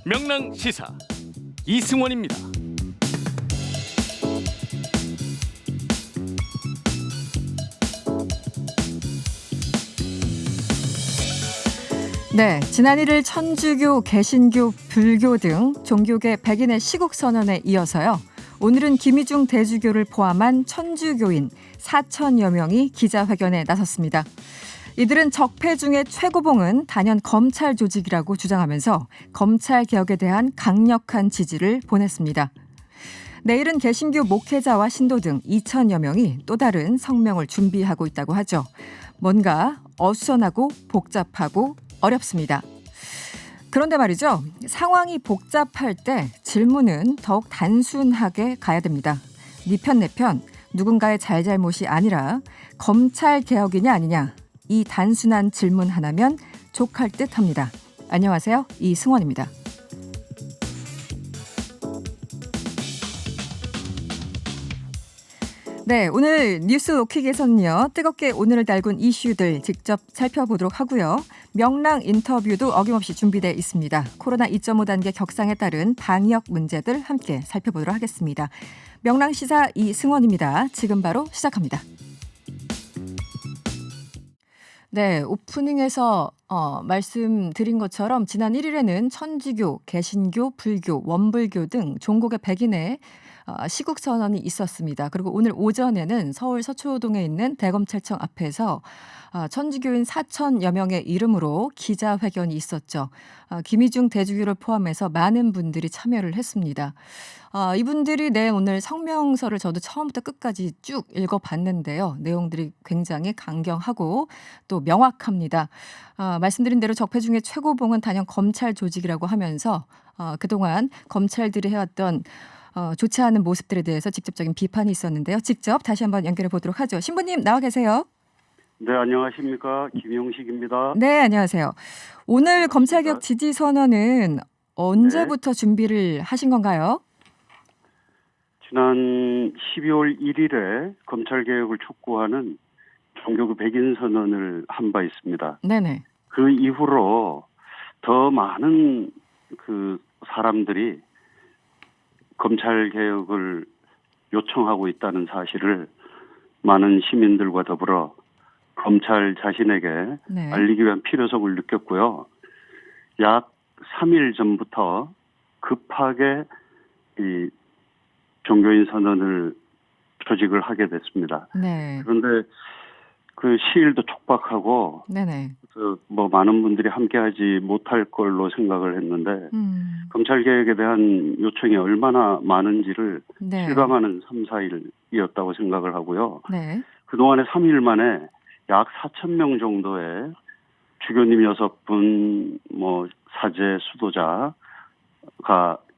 명랑 시사 이승원입니다. 네, 지난 1일 천주교, 개신교, 불교 등 종교계 100인의 시국선언에 이어서요. 오늘은 김희중 대주교를 포함한 천주교인 4천여 명이 기자회견에 나섰습니다. 이들은 적폐 중의 최고봉은 단연 검찰 조직이라고 주장하면서 검찰 개혁에 대한 강력한 지지를 보냈습니다. 내일은 개신교 목회자와 신도 등 2천여 명이 또 다른 성명을 준비하고 있다고 하죠. 뭔가 어수선하고 복잡하고 어렵습니다. 그런데 말이죠. 상황이 복잡할 때 질문은 더욱 단순하게 가야 됩니다. 네 편, 내 편, 누군가의 잘잘못이 아니라 검찰 개혁이냐 아니냐. 이 단순한 질문 하나면 족할 듯합니다. 안녕하세요. 이승원입니다. 네, 오늘 뉴스 로킥에서는요. 뜨겁게 오늘을 달군 이슈들 직접 살펴보도록 하고요. 명랑 인터뷰도 어김없이 준비되어 있습니다. 코로나 2.5 단계 격상에 따른 방역 문제들 함께 살펴보도록 하겠습니다. 명랑 시사 이승원입니다. 지금 바로 시작합니다. 네, 오프닝에서 말씀드린 것처럼 지난 1일에는 천주교, 개신교, 불교, 원불교 등 종교계 100인의 시국선언이 있었습니다. 그리고 오늘 오전에는 서울 서초동에 있는 대검찰청 앞에서 천주교인 4천여 명의 이름으로 기자회견이 있었죠. 김희중 대주교를 포함해서 많은 분들이 참여를 했습니다. 이분들이 낸 오늘 성명서를 저도 처음부터 끝까지 쭉 읽어봤는데요. 내용들이 굉장히 강경하고 또 명확합니다. 말씀드린 대로 적폐 중에 최고봉은 단연 검찰 조직이라고 하면서 그동안 검찰들이 해왔던 좋지 않은 모습들에 대해서 직접적인 비판이 있었는데요. 직접 다시 한번 연결해 보도록 하죠. 신부님 나와 계세요? 네, 안녕하십니까. 김용식입니다. 네, 안녕하세요. 오늘 검찰개혁 지지선언은 언제부터 준비를 하신 건가요? 지난 12월 1일에 검찰개혁을 촉구하는 종교계 100인 선언을 한 바 있습니다. 네네. 그 이후로 더 많은 사람들이 검찰개혁을 요청하고 있다는 사실을 많은 시민들과 더불어 검찰 자신에게 네. 알리기 위한 필요성을 느꼈고요. 약 3일 전부터 급하게 이 종교인 선언을 조직을 하게 됐습니다. 네. 그런데 그 시일도 촉박하고 네네. 많은 분들이 함께하지 못할 걸로 생각을 했는데 검찰 개혁에 대한 요청이 얼마나 많은지를 네. 실감하는 3, 4일이었다고 생각을 하고요. 네. 그동안에 3일 만에 약 4,000명 정도의 주교님 6분, 사제, 수도자가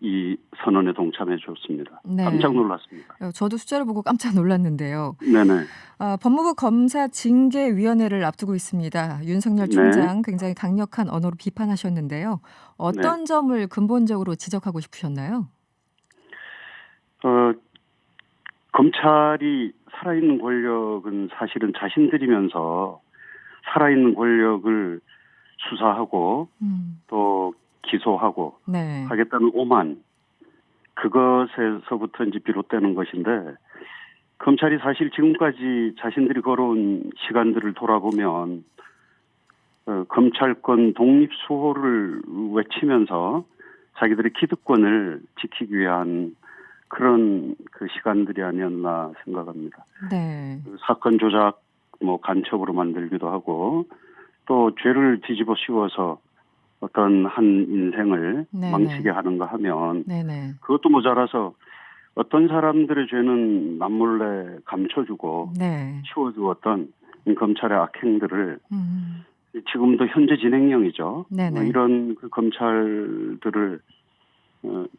이 선언에 동참해 줬습니다. 네. 깜짝 놀랐습니다. 저도 숫자를 보고 깜짝 놀랐는데요. 네네. 법무부 검사 징계위원회를 앞두고 있습니다. 윤석열 총장 굉장히 강력한 언어로 비판하셨는데요. 어떤 점을 근본적으로 지적하고 싶으셨나요? 검찰이 살아있는 권력은 사실은 자신들이면서 살아있는 권력을 수사하고 또 기소하고 네. 하겠다는 오만, 그것에서부터 이제 비롯되는 것인데, 검찰이 사실 지금까지 자신들이 걸어온 시간들을 돌아보면 검찰권 독립 수호를 외치면서 자기들의 기득권을 지키기 위한 그런 시간들이 아니었나 생각합니다. 네. 사건 조작, 간첩으로 만들기도 하고 또 죄를 뒤집어 씌워서 어떤 한 인생을 네네. 망치게 하는가 하면 네네. 그것도 모자라서 어떤 사람들의 죄는 남몰래 감춰주고 네. 치워주었던 검찰의 악행들을 지금도 현재 진행형이죠. 네네. 이런 검찰들을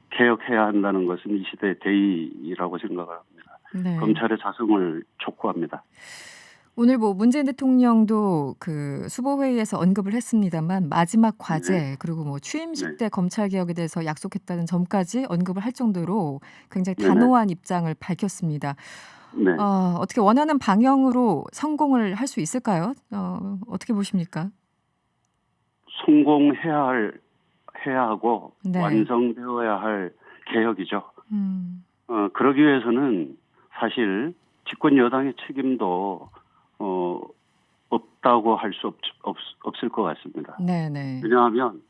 개혁해야 한다는 것은 이 시대의 대의라고 생각을 합니다. 네. 검찰의 자성을 촉구합니다. 오늘 문재인 대통령도 수보회의에서 언급을 했습니다만 마지막 과제 그리고 취임식 때 검찰 개혁에 대해서 약속했다는 점까지 언급을 할 정도로 굉장히 단호한 입장을 밝혔습니다. 네. 어떻게 원하는 방향으로 성공을 할 수 있을까요? 어떻게 보십니까? 시작해야 하고 네. 완성되어야 할 개혁이죠. 그러기 위해서는 사실 집권 여당의 책임도 없다고 할 수 없을 것 같습니다. 네네. 왜냐하면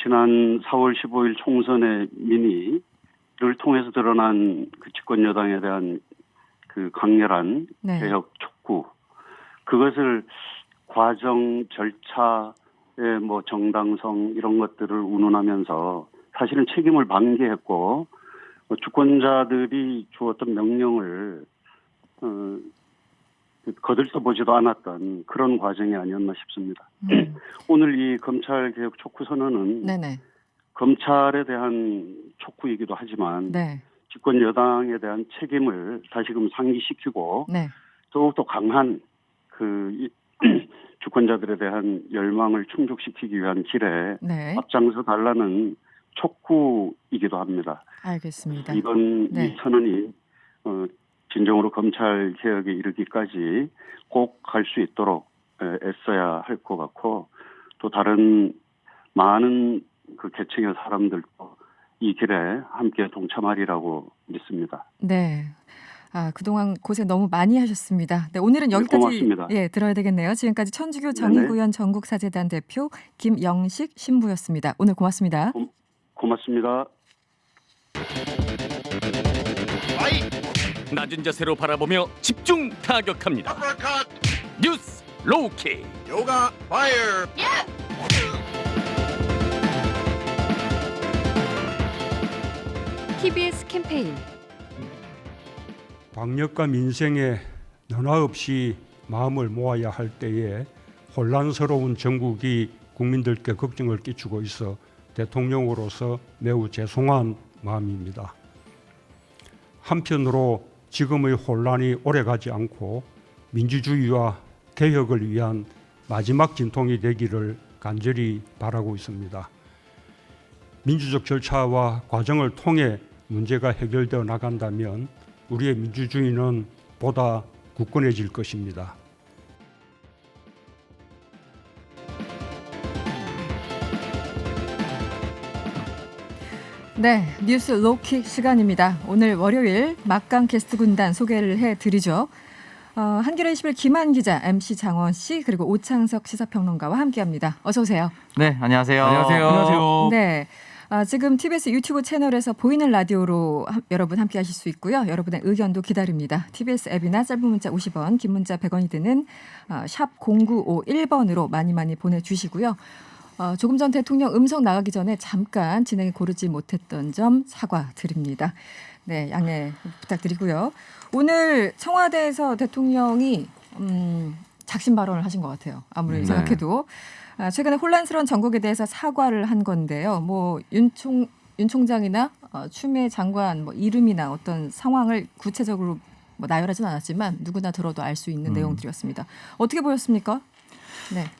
지난 4월 15일 총선의 민의를 통해서 드러난 그 집권 여당에 대한 그 강렬한 네. 개혁 촉구, 그것을 과정 절차의 뭐 정당성 이런 것들을 운운하면서 사실은 책임을 방기했고 주권자들이 주었던 명령을 거들떠보지도 않았던 그런 과정이 아니었나 싶습니다. 오늘 이 검찰개혁 촉구 선언은 네네. 검찰에 대한 촉구이기도 하지만 네. 집권 여당에 대한 책임을 다시금 상기시키고 네. 더욱더 강한 그 주권자들에 대한 열망을 충족시키기 위한 길에 네. 앞장서 달라는 촉구이기도 합니다. 알겠습니다. 이번 네. 이 선언이 진정으로 검찰 개혁에 이르기까지 꼭 갈 수 있도록 애써야 할 것 같고, 또 다른 많은 그 계층의 사람들도 이 길에 함께 동참하리라고 믿습니다. 네. 그동안 고생 너무 많이 하셨습니다. 네, 오늘은 여기까지 고맙습니다. 들어야 되겠네요. 지금까지 천주교 네네. 정의구현 전국사재단 대표 김영식 신부였습니다. 오늘 고맙습니다. 고맙습니다. 낮은 자세로 바라보며 집중 타격합니다. 뉴스 로우킥. Yoga fire. TBS 캠페인 방역과 민생에 너나 없이 마음을 모아야 할 때에 혼란스러운 정국이 국민들께 걱정을 끼치고 있어 대통령으로서 매우 죄송한 마음입니다. 한편으로 지금의 혼란이 오래가지 않고 민주주의와 개혁을 위한 마지막 진통이 되기를 간절히 바라고 있습니다. 민주적 절차와 과정을 통해 문제가 해결되어 나간다면 우리의 민주주의는 보다 굳건해질 것입니다. 네, 뉴스 로킥 시간입니다. 오늘 월요일 막강 게스트 군단 소개를 해드리죠. 한겨레 21 김한 기자, MC 장원 씨, 그리고 오창석 시사평론가와 함께합니다. 어서 오세요. 네, 안녕하세요. 안녕하세요. 네, 지금 TBS 유튜브 채널에서 보이는 라디오로 여러분 함께하실 수 있고요. 여러분의 의견도 기다립니다. TBS 앱이나 짧은 문자 50원, 긴 문자 100원이 드는 샵 0951번으로 많이 보내주시고요. 조금 전 대통령 음성 나가기 전에 잠깐 진행이 고르지 못했던 점 사과드립니다. 네, 양해 부탁드리고요. 오늘 청와대에서 대통령이 작심 발언을 하신 것 같아요. 아무리 생각해도. 최근에 혼란스러운 정국에 대해서 사과를 한 건데요. 뭐 윤 총장이나 추미애 장관 뭐 이름이나 어떤 상황을 구체적으로 뭐 나열하진 않았지만 누구나 들어도 알 수 있는 내용들이었습니다. 어떻게 보였습니까?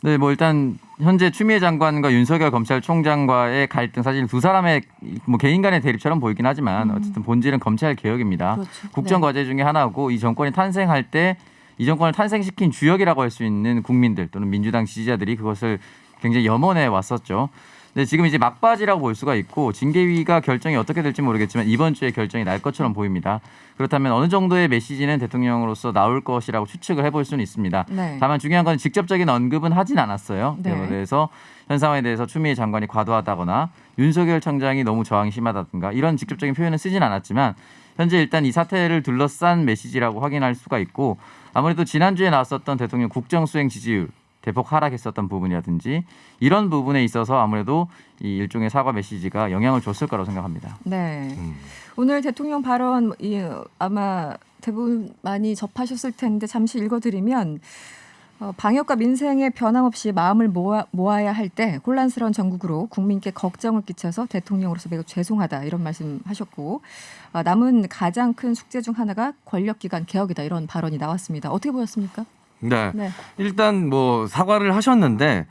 네, 뭐 일단 현재 추미애 장관과 윤석열 검찰총장과의 갈등, 사실 두 사람의 뭐 개인 간의 대립처럼 보이긴 하지만 어쨌든 본질은 검찰 개혁입니다. 그렇죠. 국정 과제 중에 하나고 이 정권이 탄생할 때 이 정권을 탄생시킨 주역이라고 할 수 있는 국민들 또는 민주당 지지자들이 그것을 굉장히 염원해 왔었죠. 근데 지금 이제 막바지라고 볼 수가 있고 징계위가 결정이 어떻게 될지 모르겠지만 이번 주에 결정이 날 것처럼 보입니다. 그렇다면 어느 정도의 메시지는 대통령으로서 나올 것이라고 추측을 해볼 수는 있습니다. 네. 다만 중요한 건 직접적인 언급은 하진 않았어요. 네. 그래서 현 상황에 대해서 추미애 장관이 과도하다거나 윤석열 청장이 너무 저항이 심하다든가 이런 직접적인 표현은 쓰진 않았지만 현재 일단 이 사태를 둘러싼 메시지라고 확인할 수가 있고, 아무래도 지난주에 나왔었던 대통령 국정수행 지지율 대폭 하락했었던 부분이라든지 이런 부분에 있어서 아무래도 이 일종의 사과 메시지가 영향을 줬을 거라고 생각합니다. 네. 오늘 대통령 발언 아마 대부분 많이 접하셨을 텐데 잠시 읽어드리면 방역과 민생에 변함없이 마음을 모아야 할 때 혼란스러운 정국으로 국민께 걱정을 끼쳐서 대통령으로서 매우 죄송하다 이런 말씀하셨고, 남은 가장 큰 숙제 중 하나가 권력기관 개혁이다 이런 발언이 나왔습니다. 어떻게 보셨습니까? 네. 네. 일단 뭐 사과를 하셨는데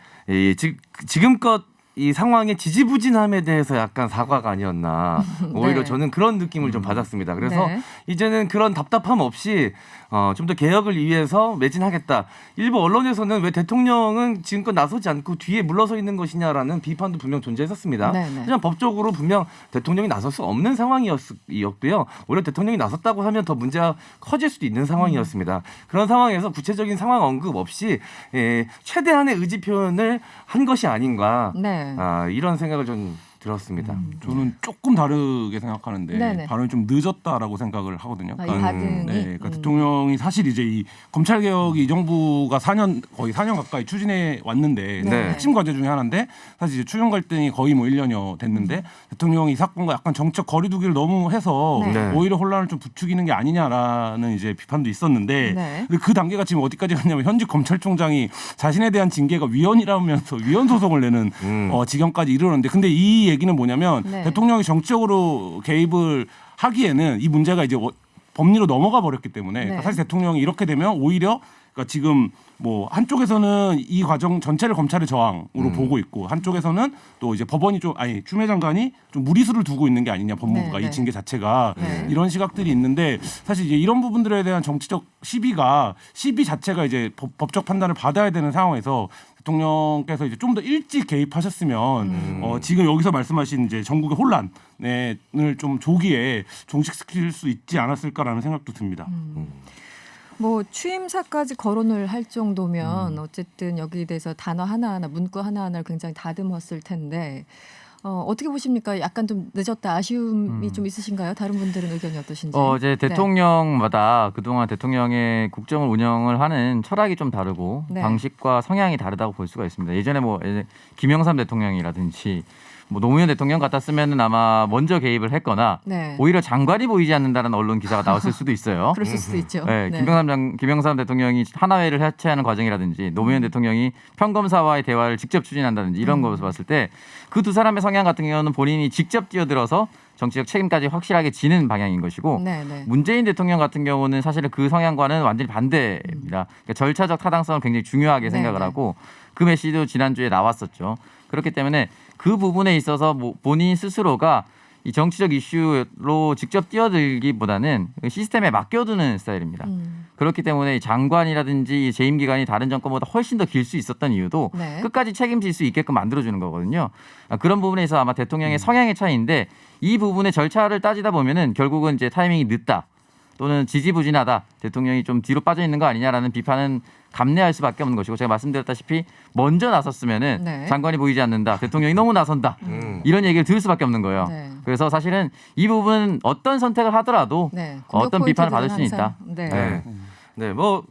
지금껏 이 상황의 지지부진함에 대해서 약간 사과가 아니었나. 오히려 네. 저는 그런 느낌을 좀 받았습니다. 그래서 네. 이제는 그런 답답함 없이 좀 더 개혁을 위해서 매진하겠다. 일부 언론에서는 왜 대통령은 지금껏 나서지 않고 뒤에 물러서 있는 것이냐라는 비판도 분명 존재했었습니다. 네, 네. 하지만 법적으로 분명 대통령이 나설 수 없는 상황이었고요. 오히려 대통령이 나섰다고 하면 더 문제가 커질 수도 있는 상황이었습니다. 그런 상황에서 구체적인 상황 언급 없이 최대한의 의지 표현을 한 것이 아닌가. 네. 이런 생각을 좀 들었습니다. 저는 조금 다르게 생각하는데 네네. 발언이 좀 늦었다라고 생각을 하거든요. 이 반응이. 네, 그러니까 대통령이 사실 이제 이 검찰 개혁이 이 정부가 거의 4년 가까이 추진해 왔는데 네. 핵심 과제 중에 하나인데 사실 이제 추경 갈등이 거의 뭐 1년여 됐는데 대통령이 이 사건과 약간 정책 거리두기를 너무 해서 네. 오히려 혼란을 좀 부추기는 게 아니냐라는 이제 비판도 있었는데 네. 근데 그 단계가 지금 어디까지 갔냐면 현직 검찰총장이 자신에 대한 징계가 위헌이라면서 위헌 소송을 내는 지경까지 이르렀는데 근데 이 얘기는 뭐냐면 네. 대통령이 정치적으로 개입을 하기에는 이 문제가 이제 법리로 넘어가 버렸기 때문에 그러니까 네. 사실 대통령이 이렇게 되면 오히려 그러니까 지금 뭐 한쪽에서는 이 과정 전체를 검찰의 저항으로 보고 있고 한쪽에서는 또 이제 법원이 추미애 장관이 좀 무리수를 두고 있는 게 아니냐 법무부가 네, 네. 이 징계 자체가 네. 이런 시각들이 있는데 사실 이제 이런 부분들에 대한 정치적 시비 자체가 이제 법적 판단을 받아야 되는 상황에서 대통령께서 이제 좀 더 일찍 개입하셨으면 지금 여기서 말씀하신 이제 전국의 혼란을 좀 조기에 종식시킬 수 있지 않았을까라는 생각도 듭니다. 뭐 취임사까지 거론을 할 정도면 어쨌든 여기에 대해서 단어 하나하나 문구 하나하나를 굉장히 다듬었을 텐데 어떻게 보십니까? 약간 좀 늦었다 아쉬움이 좀 있으신가요? 다른 분들은 의견이 어떠신지? 이제 대통령마다 그동안 대통령의 국정을 운영을 하는 철학이 좀 다르고 네. 방식과 성향이 다르다고 볼 수가 있습니다. 예전에 김영삼 대통령이라든지 노무현 대통령 같았으면 아마 먼저 개입을 했거나 네. 오히려 장관이 보이지 않는다는 언론 기사가 나왔을 수도 있어요. 그럴 수도 있죠. 네, 네. 김영삼 대통령이 하나회를 해체하는 과정이라든지 노무현 대통령이 평검사와의 대화를 직접 추진한다든지 이런 것을 봤을 때 그 두 사람의 성향 같은 경우는 본인이 직접 뛰어들어서 정치적 책임까지 확실하게 지는 방향인 것이고 네, 네. 문재인 대통령 같은 경우는 사실은 그 성향과는 완전히 반대입니다. 그러니까 절차적 타당성을 굉장히 중요하게 생각을 네. 하고 그 메시지도 지난주에 나왔었죠. 그렇기 때문에 그 부분에 있어서 본인 스스로가 이 정치적 이슈로 직접 뛰어들기보다는 시스템에 맡겨두는 스타일입니다. 그렇기 때문에 장관이라든지 이 재임 기간이 다른 정권보다 훨씬 더 길 수 있었던 이유도 네. 끝까지 책임질 수 있게끔 만들어주는 거거든요. 그런 부분에서 아마 대통령의 성향의 차이인데 이 부분의 절차를 따지다 보면은 결국은 이제 타이밍이 늦다 또는 지지부진하다 대통령이 좀 뒤로 빠져 있는 거 아니냐라는 비판은 감내할 수밖에 없는 것이고 제가 말씀드렸다시피 먼저 나섰으면은 네. 장관이 보이지 않는다 대통령이 너무 나선다 이런 얘기를 들을 수밖에 없는 거예요. 네. 그래서 사실은 이 부분 어떤 선택을 하더라도 네. 어떤 비판을 받을 공격 수는 있다. 포인트들은 항상, 네. 네, 뭐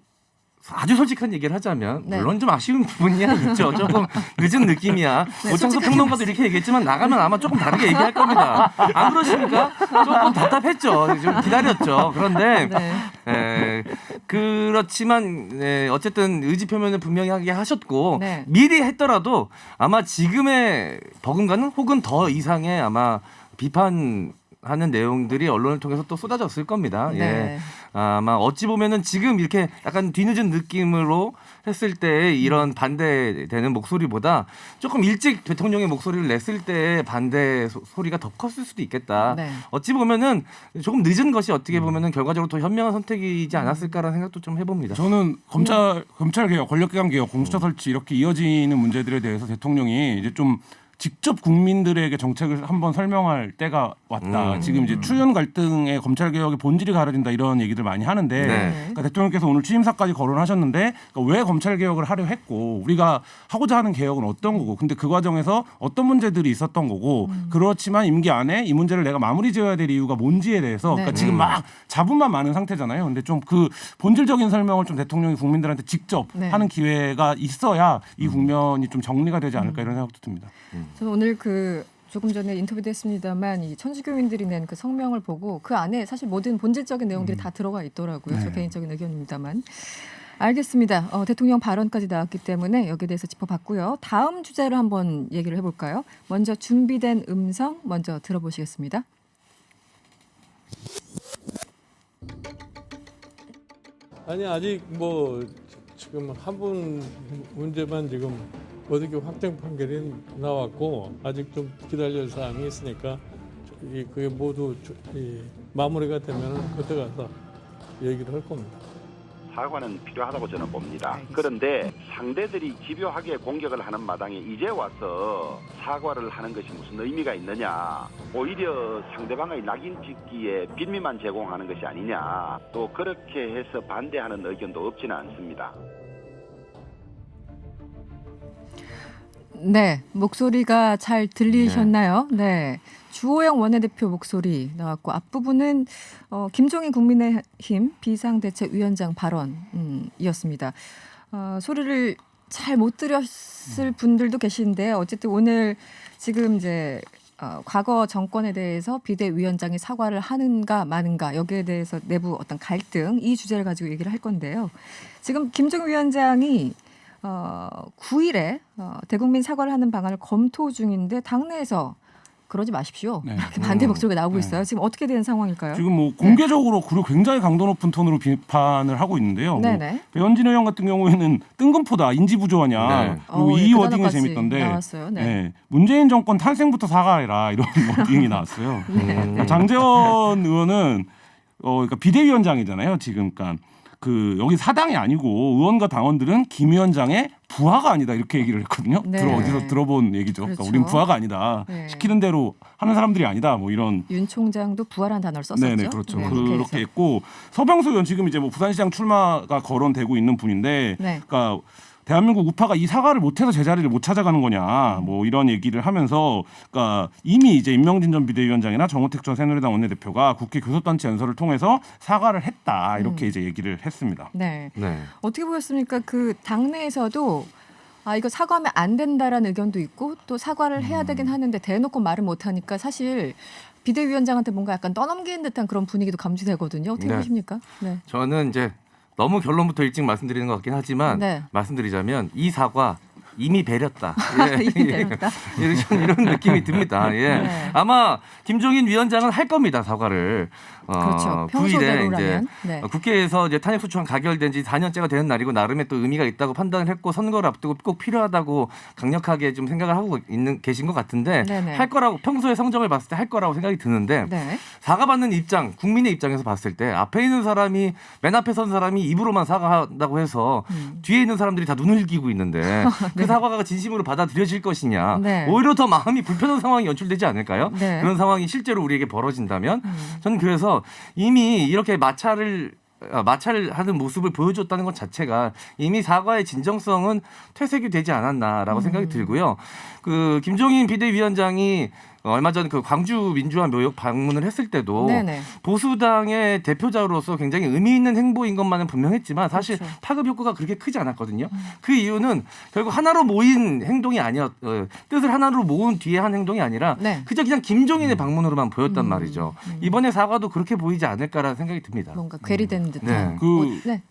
아주 솔직한 얘기를 하자면 네. 물론 좀 아쉬운 부분이야 있죠. 조금 늦은 느낌이야. 네, 오창석 솔직하게 평론가도 이렇게 얘기했지만 나가면 아마 조금 다르게 얘기할 겁니다. 안 그러십니까? 조금 답답했죠. 좀 기다렸죠. 그런데 네. 그렇지만 어쨌든 의지 표면을 분명히 하게 하셨고 네. 미리 했더라도 아마 지금의 버금가는 혹은 더 이상의 아마 비판하는 내용들이 언론을 통해서 또 쏟아졌을 겁니다. 네. 예. 아마 어찌 보면은 지금 이렇게 약간 뒤늦은 느낌으로 했을 때 이런 반대되는 목소리보다 조금 일찍 대통령의 목소리를 냈을 때 반대 소리가 더 컸을 수도 있겠다. 네. 어찌 보면은 조금 늦은 것이 어떻게 보면은 결과적으로 더 현명한 선택이지 않았을까라는 생각도 좀 해봅니다. 저는 검찰 개혁, 권력기관 개혁, 공수처 설치 이렇게 이어지는 문제들에 대해서 대통령이 이제 좀 직접 국민들에게 정책을 한번 설명할 때가 왔다. 지금 이제 추윤 갈등의 검찰 개혁의 본질이 가려진다 이런 얘기들 많이 하는데 네. 그러니까 대통령께서 오늘 취임사까지 거론하셨는데 그러니까 왜 검찰 개혁을 하려 했고 우리가 하고자 하는 개혁은 어떤 거고 근데 그 과정에서 어떤 문제들이 있었던 거고 그렇지만 임기 안에 이 문제를 내가 마무리 지어야 될 이유가 뭔지에 대해서 그러니까 네. 지금 막 자분만 많은 상태잖아요. 근데 좀 그 본질적인 설명을 좀 대통령이 국민들한테 직접 네. 하는 기회가 있어야 이 국면이 좀 정리가 되지 않을까 이런 생각도 듭니다. 저는 오늘 조금 전에 인터뷰도 했습니다만 이 천주교인들이 낸 그 성명을 보고 그 안에 사실 모든 본질적인 내용들이 다 들어가 있더라고요. 저 개인적인 의견입니다만. 알겠습니다. 대통령 발언까지 나왔기 때문에 여기에 대해서 짚어봤고요. 다음 주제로 한번 얘기를 해볼까요? 먼저 준비된 음성 먼저 들어보시겠습니다. 아니 아직 뭐 지금 한 분 문제만 지금 어저께 확정 판결이 나왔고 아직 좀 기다릴 사항이 있으니까 그게 모두 마무리가 되면 그때 가서 얘기를 할 겁니다. 사과는 필요하다고 저는 봅니다. 그런데 상대들이 집요하게 공격을 하는 마당에 이제 와서 사과를 하는 것이 무슨 의미가 있느냐. 오히려 상대방의 낙인 찍기에 빈미만 제공하는 것이 아니냐. 또 그렇게 해서 반대하는 의견도 없지는 않습니다. 네, 목소리가 잘 들리셨나요? 네. 주호영 원내대표 목소리 나왔고 앞부분은 김종인 국민의힘 비상대책위원장 발언이었습니다. 소리를 잘 못 들었을 분들도 계신데 어쨌든 오늘 지금 이제 과거 정권에 대해서 비대위원장이 사과를 하는가 마는가 여기에 대해서 내부 어떤 갈등 이 주제를 가지고 얘기를 할 건데요. 지금 김종인 위원장이 9일에 대국민 사과를 하는 방안을 검토 중인데 당내에서 그러지 마십시오. 네. 이렇게 반대 목소리가 나오고 네. 있어요. 지금 어떻게 된 상황일까요? 지금 뭐 공개적으로 그리고 굉장히 강도 높은 톤으로 비판을 하고 있는데요. 네네. 뭐 연진 의원 같은 경우에는 뜬금포다 인지 부조하냐. 네. 그리고 예, 이 그 워딩이 단어까지 재밌던데. 나왔어요. 네. 네. 문재인 정권 탄생부터 사과해라 이런 워딩이 나왔어요. 그러니까 장제원 의원은 그러니까 비대위원장이잖아요. 지금 그러니까 그 여기 사당이 아니고 의원과 당원들은 김 위원장의 부하가 아니다 이렇게 얘기를 했거든요. 네. 어디서 들어본 얘기죠. 그렇죠. 그러니까 우린 부하가 아니다. 네. 시키는 대로 하는 사람들이 아니다. 뭐 이런. 윤 총장도 부활한 단어를 썼었죠. 네네 그렇죠. 네, 그렇게 국회에서. 했고 서병수 의원 지금 이제 뭐 부산시장 출마가 거론되고 있는 분인데, 네. 그러니까 대한민국 우파가 이 사과를 못해서 제자리를 못 찾아가는 거냐, 뭐 이런 얘기를 하면서, 그러니까 이미 이제 임명진 전 비대위원장이나 정우택 전 새누리당 원내대표가 국회 교섭단체 연설을 통해서 사과를 했다 이렇게 이제 얘기를 했습니다. 네. 네. 어떻게 보셨습니까? 그 당내에서도 이거 사과하면 안 된다라는 의견도 있고 또 사과를 해야 되긴 하는데 대놓고 말을 못 하니까 사실 비대위원장한테 뭔가 약간 떠넘기는 듯한 그런 분위기도 감지되거든요. 어떻게 네. 보십니까? 네. 저는 이제 너무 결론부터 일찍 말씀드리는 것 같긴 하지만 네. 말씀드리자면 이 사과 이미 배렸다. 이미 배렸다. 이런 느낌이 듭니다. 예. 네. 아마 김종인 위원장은 할 겁니다 사과를. 그렇죠. 9일에 평소대로라면. 이제 네. 국회에서 이제 탄핵소추안 가결된 지 4년째가 되는 날이고 나름의 또 의미가 있다고 판단을 했고 선거를 앞두고 꼭 필요하다고 강력하게 좀 생각을 하고 계신 것 같은데 네네. 할 거라고 평소에 성적을 봤을 때 할 거라고 생각이 드는데 네. 사과받는 입장, 국민의 입장에서 봤을 때 앞에 있는 사람이 맨 앞에 선 사람이 입으로만 사과한다고 해서 뒤에 있는 사람들이 다 눈을 끼고 있는데 그 사과가 진심으로 받아들여질 것이냐. 네. 오히려 더 마음이 불편한 상황이 연출되지 않을까요? 네. 그런 상황이 실제로 우리에게 벌어진다면 저는 그래서 이미 이렇게 마찰을 하는 모습을 보여줬다는 것 자체가 이미 사과의 진정성은 퇴색이 되지 않았나라고 생각이 들고요. 그 김종인 비대위원장이 얼마 전 그 광주 민주화 묘역 방문을 했을 때도 네네. 보수당의 대표자로서 굉장히 의미 있는 행보인 것만은 분명했지만 사실 그렇죠. 파급 효과가 그렇게 크지 않았거든요. 그 이유는 결국 하나로 모인 행동이 뜻을 하나로 모은 뒤에 한 행동이 아니라 네. 그냥 김종인의 방문으로만 보였단 말이죠. 이번에 사과도 그렇게 보이지 않을까라는 생각이 듭니다. 뭔가 괴리된 듯한. 네. 네.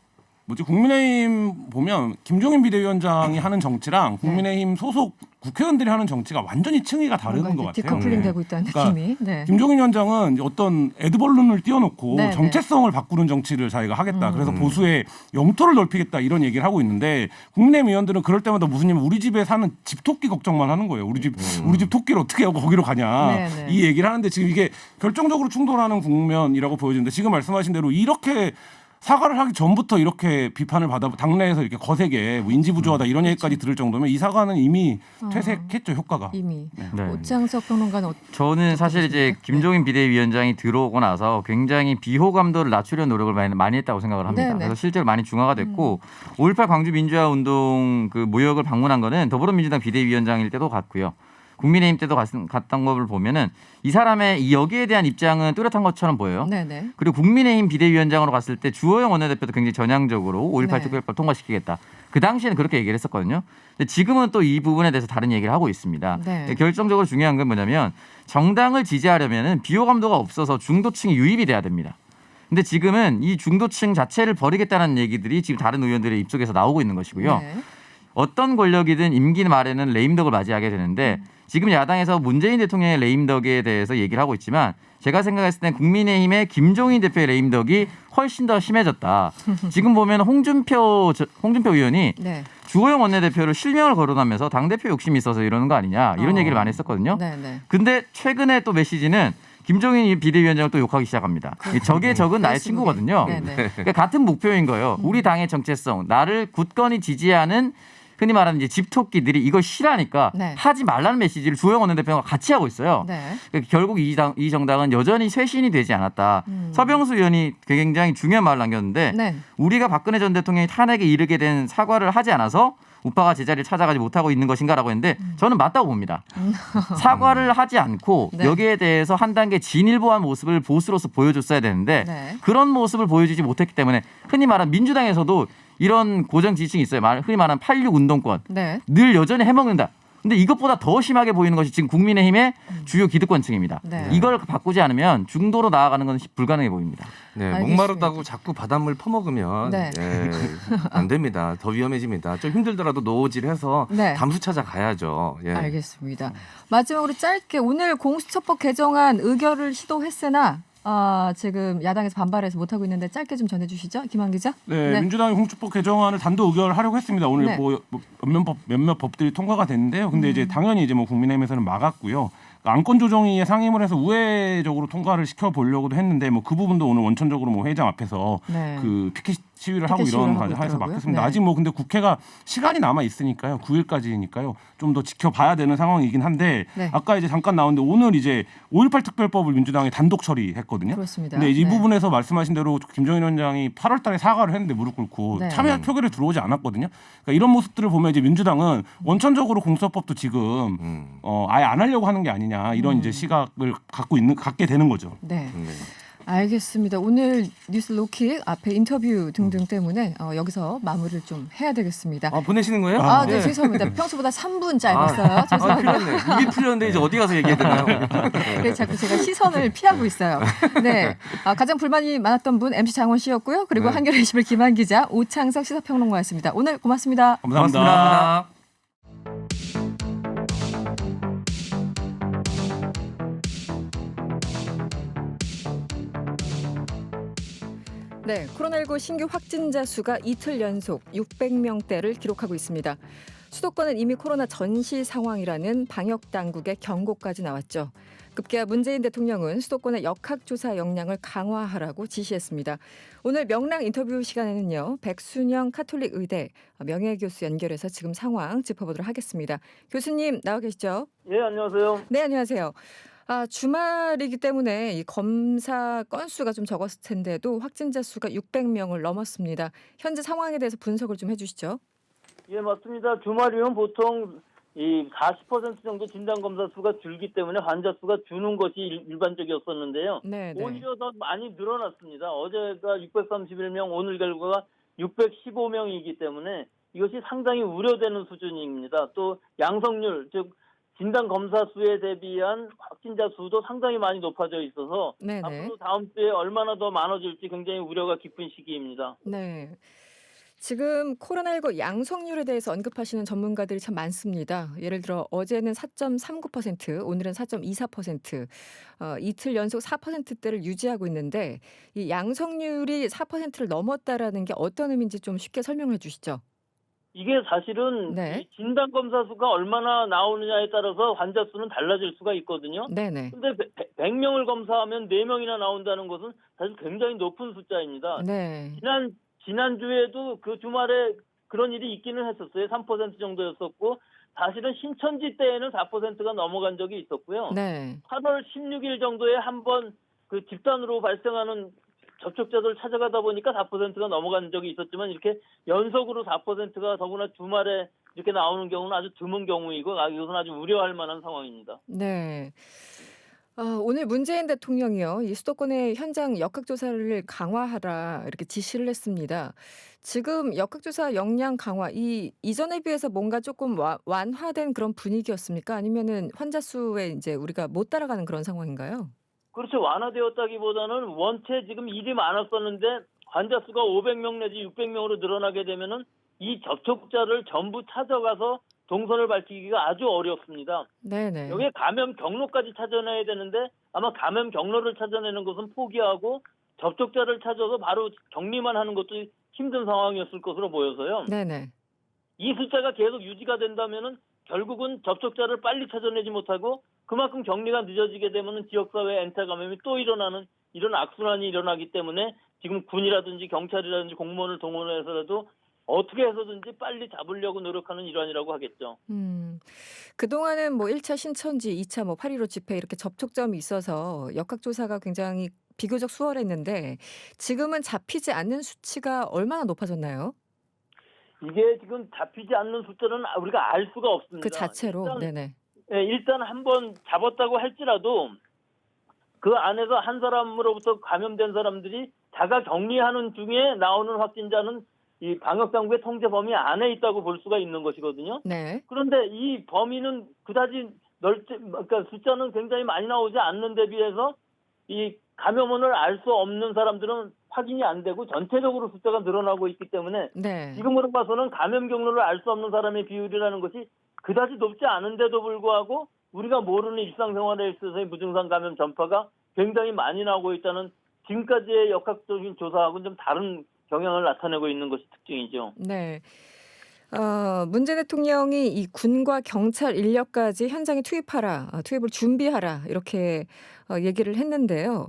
국민의힘 보면 김종인 비대위원장이 하는 정치랑 국민의힘 소속 국회의원들이 하는 정치가 완전히 층위가 다른 것 같아요. 디커플링 되고 있다는 그러니까 느낌이. 네. 김종인 위원장은 어떤 에드벌룬을 띄워놓고 네, 정체성을 바꾸는 정치를 자기가 하겠다. 그래서 보수의 영토를 넓히겠다 이런 얘기를 하고 있는데 국민의힘 의원들은 그럴 때마다 무슨 냐면 우리 집에 사는 집토끼 걱정만 하는 거예요. 우리 집 토끼를 어떻게 하고 거기로 가냐. 네, 네. 이 얘기를 하는데 지금 이게 결정적으로 충돌하는 국면이라고 보여지는데 지금 말씀하신 대로 이렇게 사과를 하기 전부터 이렇게 비판을 받아 당내에서 이렇게 거세게 뭐 인지 부조하다 이런 얘기까지 들을 정도면 이 사과는 이미 퇴색했죠 효과가. 이미. 네. 오창석 평론가는 저는 사실 이제 김종인 비대위원장이 들어오고 나서 굉장히 비호감도를 낮추려는 노력을 많이 했다고 생각을 합니다. 네네. 그래서 실제로 많이 중화가 됐고 5.18 광주 민주화 운동 그 무역을 방문한 거는 더불어민주당 비대위원장일 때도 같고요. 국민의힘 때도 갔던 것을 보면은 이 사람의 여기에 대한 입장은 뚜렷한 것처럼 보여요. 네네. 그리고 국민의힘 비대위원장으로 갔을 때 주호영 원내대표도 굉장히 전향적으로 5.18 네. 특별법 통과시키겠다. 그 당시에는 그렇게 얘기를 했었거든요. 근데 지금은 또 이 부분에 대해서 다른 얘기를 하고 있습니다. 네. 결정적으로 중요한 건 뭐냐면 정당을 지지하려면은 비호감도가 없어서 중도층이 유입이 돼야 됩니다. 근데 지금은 이 중도층 자체를 버리겠다는 얘기들이 지금 다른 의원들의 입속에서 나오고 있는 것이고요. 네. 어떤 권력이든 임기 말에는 레임덕을 맞이하게 되는데 지금 야당에서 문재인 대통령의 레임덕에 대해서 얘기를 하고 있지만 제가 생각했을 땐 국민의힘의 김종인 대표의 레임덕이 훨씬 더 심해졌다. 지금 보면 홍준표 의원이 네. 주호영 원내대표를 실명을 거론하면서 당대표 욕심이 있어서 이러는 거 아니냐 이런 얘기를 많이 했었거든요. 네네. 근데 최근에 또 메시지는 김종인 비대위원장을 또 욕하기 시작합니다. 적의 적은 나의 친구거든요. 네네. 그러니까 같은 목표인 거예요. 우리 당의 정체성, 나를 굳건히 지지하는 흔히 말하는 이제 집토끼들이 이걸 싫어하니까 네. 하지 말라는 메시지를 주호영 원내대표가 같이 하고 있어요. 네. 그러니까 결국 이 정당은 여전히 쇄신이 되지 않았다. 서병수 의원이 굉장히 중요한 말을 남겼는데 네. 우리가 박근혜 전 대통령이 탄핵에 이르게 된 사과를 하지 않아서 우파가 제자리를 찾아가지 못하고 있는 것인가라고 했는데 저는 맞다고 봅니다. 사과를 하지 않고 네. 여기에 대해서 한 단계 진일보한 모습을 보수로서 보여줬어야 되는데 네. 그런 모습을 보여주지 못했기 때문에 흔히 말하는 민주당에서도 이런 고정 지지층이 있어요. 흔히 말하는 86 운동권. 네. 늘 여전히 해먹는다. 근데 이것보다 더 심하게 보이는 것이 지금 국민의힘의 주요 기득권층입니다. 네. 이걸 바꾸지 않으면 중도로 나아가는 건 불가능해 보입니다. 네, 알겠습니다. 목마르다고 자꾸 바닷물 퍼먹으면 네. 안 됩니다. 더 위험해집니다. 좀 힘들더라도 노질해서 네. 담수 찾아가야죠. 예. 알겠습니다. 마지막으로 짧게 오늘 공수처법 개정안 의결을 시도했으나 지금 야당에서 반발해서 못하고 있는데 짧게 좀 전해주시죠. 김한 기자. 네, 민주당이 공수처법 개정안을 단독 의결하려고 했습니다. 오늘 네. 뭐 몇몇 법들이 통과가 됐는데요. 근데 이제 당연히 이제 뭐 국민의힘에서는 막았고요. 안건조정위에 상임을 해서 우회적으로 통과를 시켜보려고도 했는데 뭐 그 부분도 오늘 원천적으로 뭐 회의장 앞에서 네. 그 피켓 시위를 하고 피켓 이런 시위를 하고 과정에서 있더라고요. 막혔습니다. 네. 아직 뭐 근데 국회가 시간이 남아 있으니까요. 9일까지니까요. 좀 더 지켜봐야 되는 상황이긴 한데 네. 아까 이제 잠깐 나왔는데 오늘 이제 5.18 특별법을 민주당이 단독 처리했거든요. 그렇습니다. 근데 이 네. 부분에서 말씀하신 대로 김정인 위원장이 8월달에 사과를 했는데 무릎 꿇고 네. 참여 표결에 들어오지 않았거든요. 그러니까 이런 모습들을 보면 이제 민주당은 원천적으로 공수처법도 지금 아예 안 하려고 하는 게 아니냐 이런 이제 시각을 갖게 되는 거죠. 네. 알겠습니다. 오늘 뉴스 로킥 앞에 인터뷰 등등 때문에 여기서 마무리를 좀 해야 되겠습니다. 보내시는 거예요? 네, 죄송합니다. 평소보다 3분 짧았어요. 죄송합니다. 풀렸네. 입이 풀렸는데 이제 어디 가서 얘기해야 되나요? 그래서 자꾸 제가 시선을 피하고 있어요. 네, 가장 불만이 많았던 분 MC 장원 씨였고요. 그리고 네. 한겨레 21 김한 기자, 오창석 시사평론가였습니다. 오늘 고맙습니다. 감사합니다. 네, 코로나19 신규 확진자 수가 이틀 연속 600명대를 기록하고 있습니다. 수도권은 이미 코로나 전시 상황이라는 방역 당국의 경고까지 나왔죠. 급기야 문재인 대통령은 수도권의 역학조사 역량을 강화하라고 지시했습니다. 오늘 명랑 인터뷰 시간에는요. 백순영 카톨릭 의대 명예교수 연결해서 지금 상황 짚어보도록 하겠습니다. 교수님 나와 계시죠? 예, 안녕하세요. 네, 안녕하세요. 주말이기 때문에 이 검사 건수가 좀 적었을 텐데도 확진자 수가 600명을 넘었습니다. 현재 상황에 대해서 분석을 좀 해주시죠. 예, 맞습니다. 주말이면 보통 이 40% 정도 진단검사 수가 줄기 때문에 환자 수가 주는 것이 일반적이었었는데요. 네. 오히려 더 많이 늘어났습니다. 어제가 631명, 오늘 결과가 615명이기 때문에 이것이 상당히 우려되는 수준입니다. 또 양성률, 즉 진단검사 수에 대비한 확진자 수도 상당히 많이 높아져 있어서 네네. 앞으로 다음 주에 얼마나 더 많아질지 굉장히 우려가 깊은 시기입니다. 네. 지금 코로나19 양성률에 대해서 언급하시는 전문가들이 참 많습니다. 예를 들어 어제는 4.39%, 오늘은 4.24%, 이틀 연속 4%대를 유지하고 있는데 이 양성률이 4%를 넘었다라는 게 어떤 의미인지 좀 쉽게 설명해 주시죠. 이게 사실은 네. 이 진단검사 수가 얼마나 나오느냐에 따라서 환자 수는 달라질 수가 있거든요. 네네. 근데 100명을 검사하면 4명이나 나온다는 것은 사실 굉장히 높은 숫자입니다. 네. 지난주에도 그 주말에 그런 일이 있기는 했었어요. 3% 정도였었고 사실은 신천지 때에는 4%가 넘어간 적이 있었고요. 네. 8월 16일 정도에 한번 그 집단으로 발생하는 접촉자들 찾아가다 보니까 4%가 넘어간 적이 있었지만 이렇게 연속으로 4%가 더구나 주말에 이렇게 나오는 경우는 아주 드문 경우이고 이것은 아주 우려할 만한 상황입니다. 네. 오늘 문재인 대통령이요. 이 수도권의 현장 역학조사를 강화하라 이렇게 지시를 했습니다. 지금 역학조사 역량 강화 이전에 비해서 뭔가 조금 완화된 그런 분위기였습니까? 아니면은 환자 수에 이제 우리가 못 따라가는 그런 상황인가요? 그렇죠. 완화되었다기보다는 원체 지금 일이 많았었는데 환자 수가 500명 내지 600명으로 늘어나게 되면은 이 접촉자를 전부 찾아가서 동선을 밝히기가 아주 어렵습니다. 네네. 여기에 감염 경로까지 찾아내야 되는데 아마 감염 경로를 찾아내는 것은 포기하고 접촉자를 찾아서 바로 격리만 하는 것도 힘든 상황이었을 것으로 보여서요. 네네. 이 숫자가 계속 유지가 된다면은 결국은 접촉자를 빨리 찾아내지 못하고 그만큼 격리가 늦어지게 되면은 지역사회 엔타 감염이 또 일어나는 이런 악순환이 일어나기 때문에 지금 군이라든지 경찰이라든지 공무원을 동원해서라도 어떻게 해서든지 빨리 잡으려고 노력하는 일환이라고 하겠죠. 그동안은 뭐 1차 신천지, 2차 뭐 8.15 집회 이렇게 접촉점이 있어서 역학조사가 굉장히 비교적 수월했는데 지금은 잡히지 않는 수치가 얼마나 높아졌나요? 이게 지금 잡히지 않는 숫자는 우리가 알 수가 없습니다. 그 자체로. 일단, 네네. 일단 한번 잡았다고 할지라도 그 안에서 한 사람으로부터 감염된 사람들이 자가 격리하는 중에 나오는 확진자는 이 방역당국의 통제 범위 안에 있다고 볼 수가 있는 것이거든요. 네. 그런데 이 범위는 그다지 그러니까 숫자는 굉장히 많이 나오지 않는 데 비해서 이 감염원을 알 수 없는 사람들은 확인이 안 되고 전체적으로 숫자가 늘어나고 있기 때문에 네. 지금으로 봐서는 감염 경로를 알 수 없는 사람의 비율이라는 것이 그다지 높지 않은데도 불구하고 우리가 모르는 일상생활에 있어서의 무증상 감염 전파가 굉장히 많이 나오고 있다는 지금까지의 역학적인 조사하고는 좀 다른 경향을 나타내고 있는 것이 특징이죠. 네. 문재인 대통령이 이 군과 경찰 인력까지 현장에 투입을 준비하라 이렇게 얘기를 했는데요.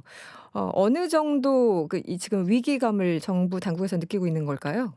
어느 정도 지금 위기감을 정부 당국에서 느끼고 있는 걸까요?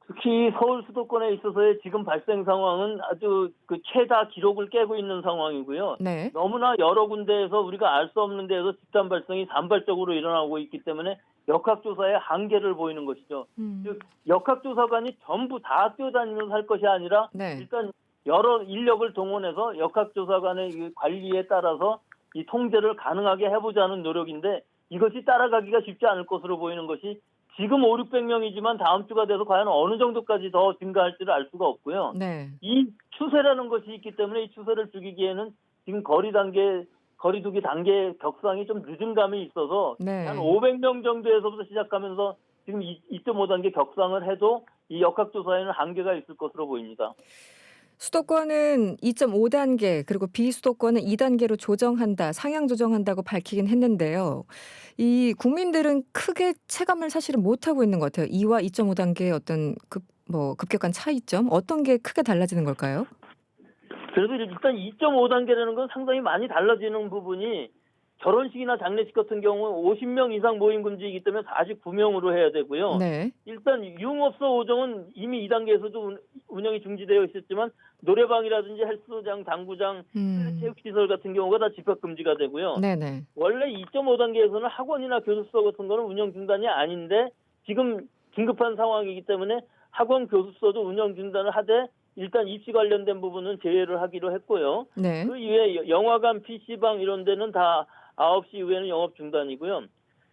특히 서울 수도권에 있어서의 지금 발생 상황은 아주 그 최다 기록을 깨고 있는 상황이고요. 네. 너무나 여러 군데에서 우리가 알 수 없는 데에서 집단 발생이 산발적으로 일어나고 있기 때문에 역학조사의 한계를 보이는 것이죠. 즉 역학조사관이 전부 다 뛰어다니면서 할 것이 아니라 네. 일단 여러 인력을 동원해서 역학조사관의 관리에 따라서 이 통제를 가능하게 해보자는 노력인데 이것이 따라가기가 쉽지 않을 것으로 보이는 것이 지금 5,600명이지만 다음 주가 돼서 과연 어느 정도까지 더 증가할지를 알 수가 없고요. 네. 이 추세라는 것이 있기 때문에 이 추세를 죽이기에는 지금 거리두기 단계 격상이 좀 늦은 감이 있어서 네. 한 500명 정도에서부터 시작하면서 지금 2.5단계 격상을 해도 이 역학조사에는 한계가 있을 것으로 보입니다. 수도권은 2.5단계 그리고 비수도권은 2단계로 상향 조정한다고 밝히긴 했는데요. 이 국민들은 크게 체감을 사실은 못하고 있는 것 같아요. 2와 2.5단계의 어떤 급격한 차이점 어떤 게 크게 달라지는 걸까요? 그래도 일단 2.5단계라는 건 상당히 많이 달라지는 부분이 결혼식이나 장례식 같은 경우는 50명 이상 모임 금지이기 때문에 49명으로 해야 되고요. 네. 일단 유흥업소 5종은 이미 2단계에서도 운영이 중지되어 있었지만 노래방이라든지 헬스장, 당구장, 체육시설 같은 경우가 다 집합금지가 되고요. 네네. 원래 2.5단계에서는 학원이나 교습소 같은 거는 운영 중단이 아닌데 지금 긴급한 상황이기 때문에 학원, 교습소도 운영 중단을 하되 일단 입시 관련된 부분은 제외를 하기로 했고요. 네. 그 이외에 영화관, PC방 이런 데는 다 9시 이후에는 영업 중단이고요.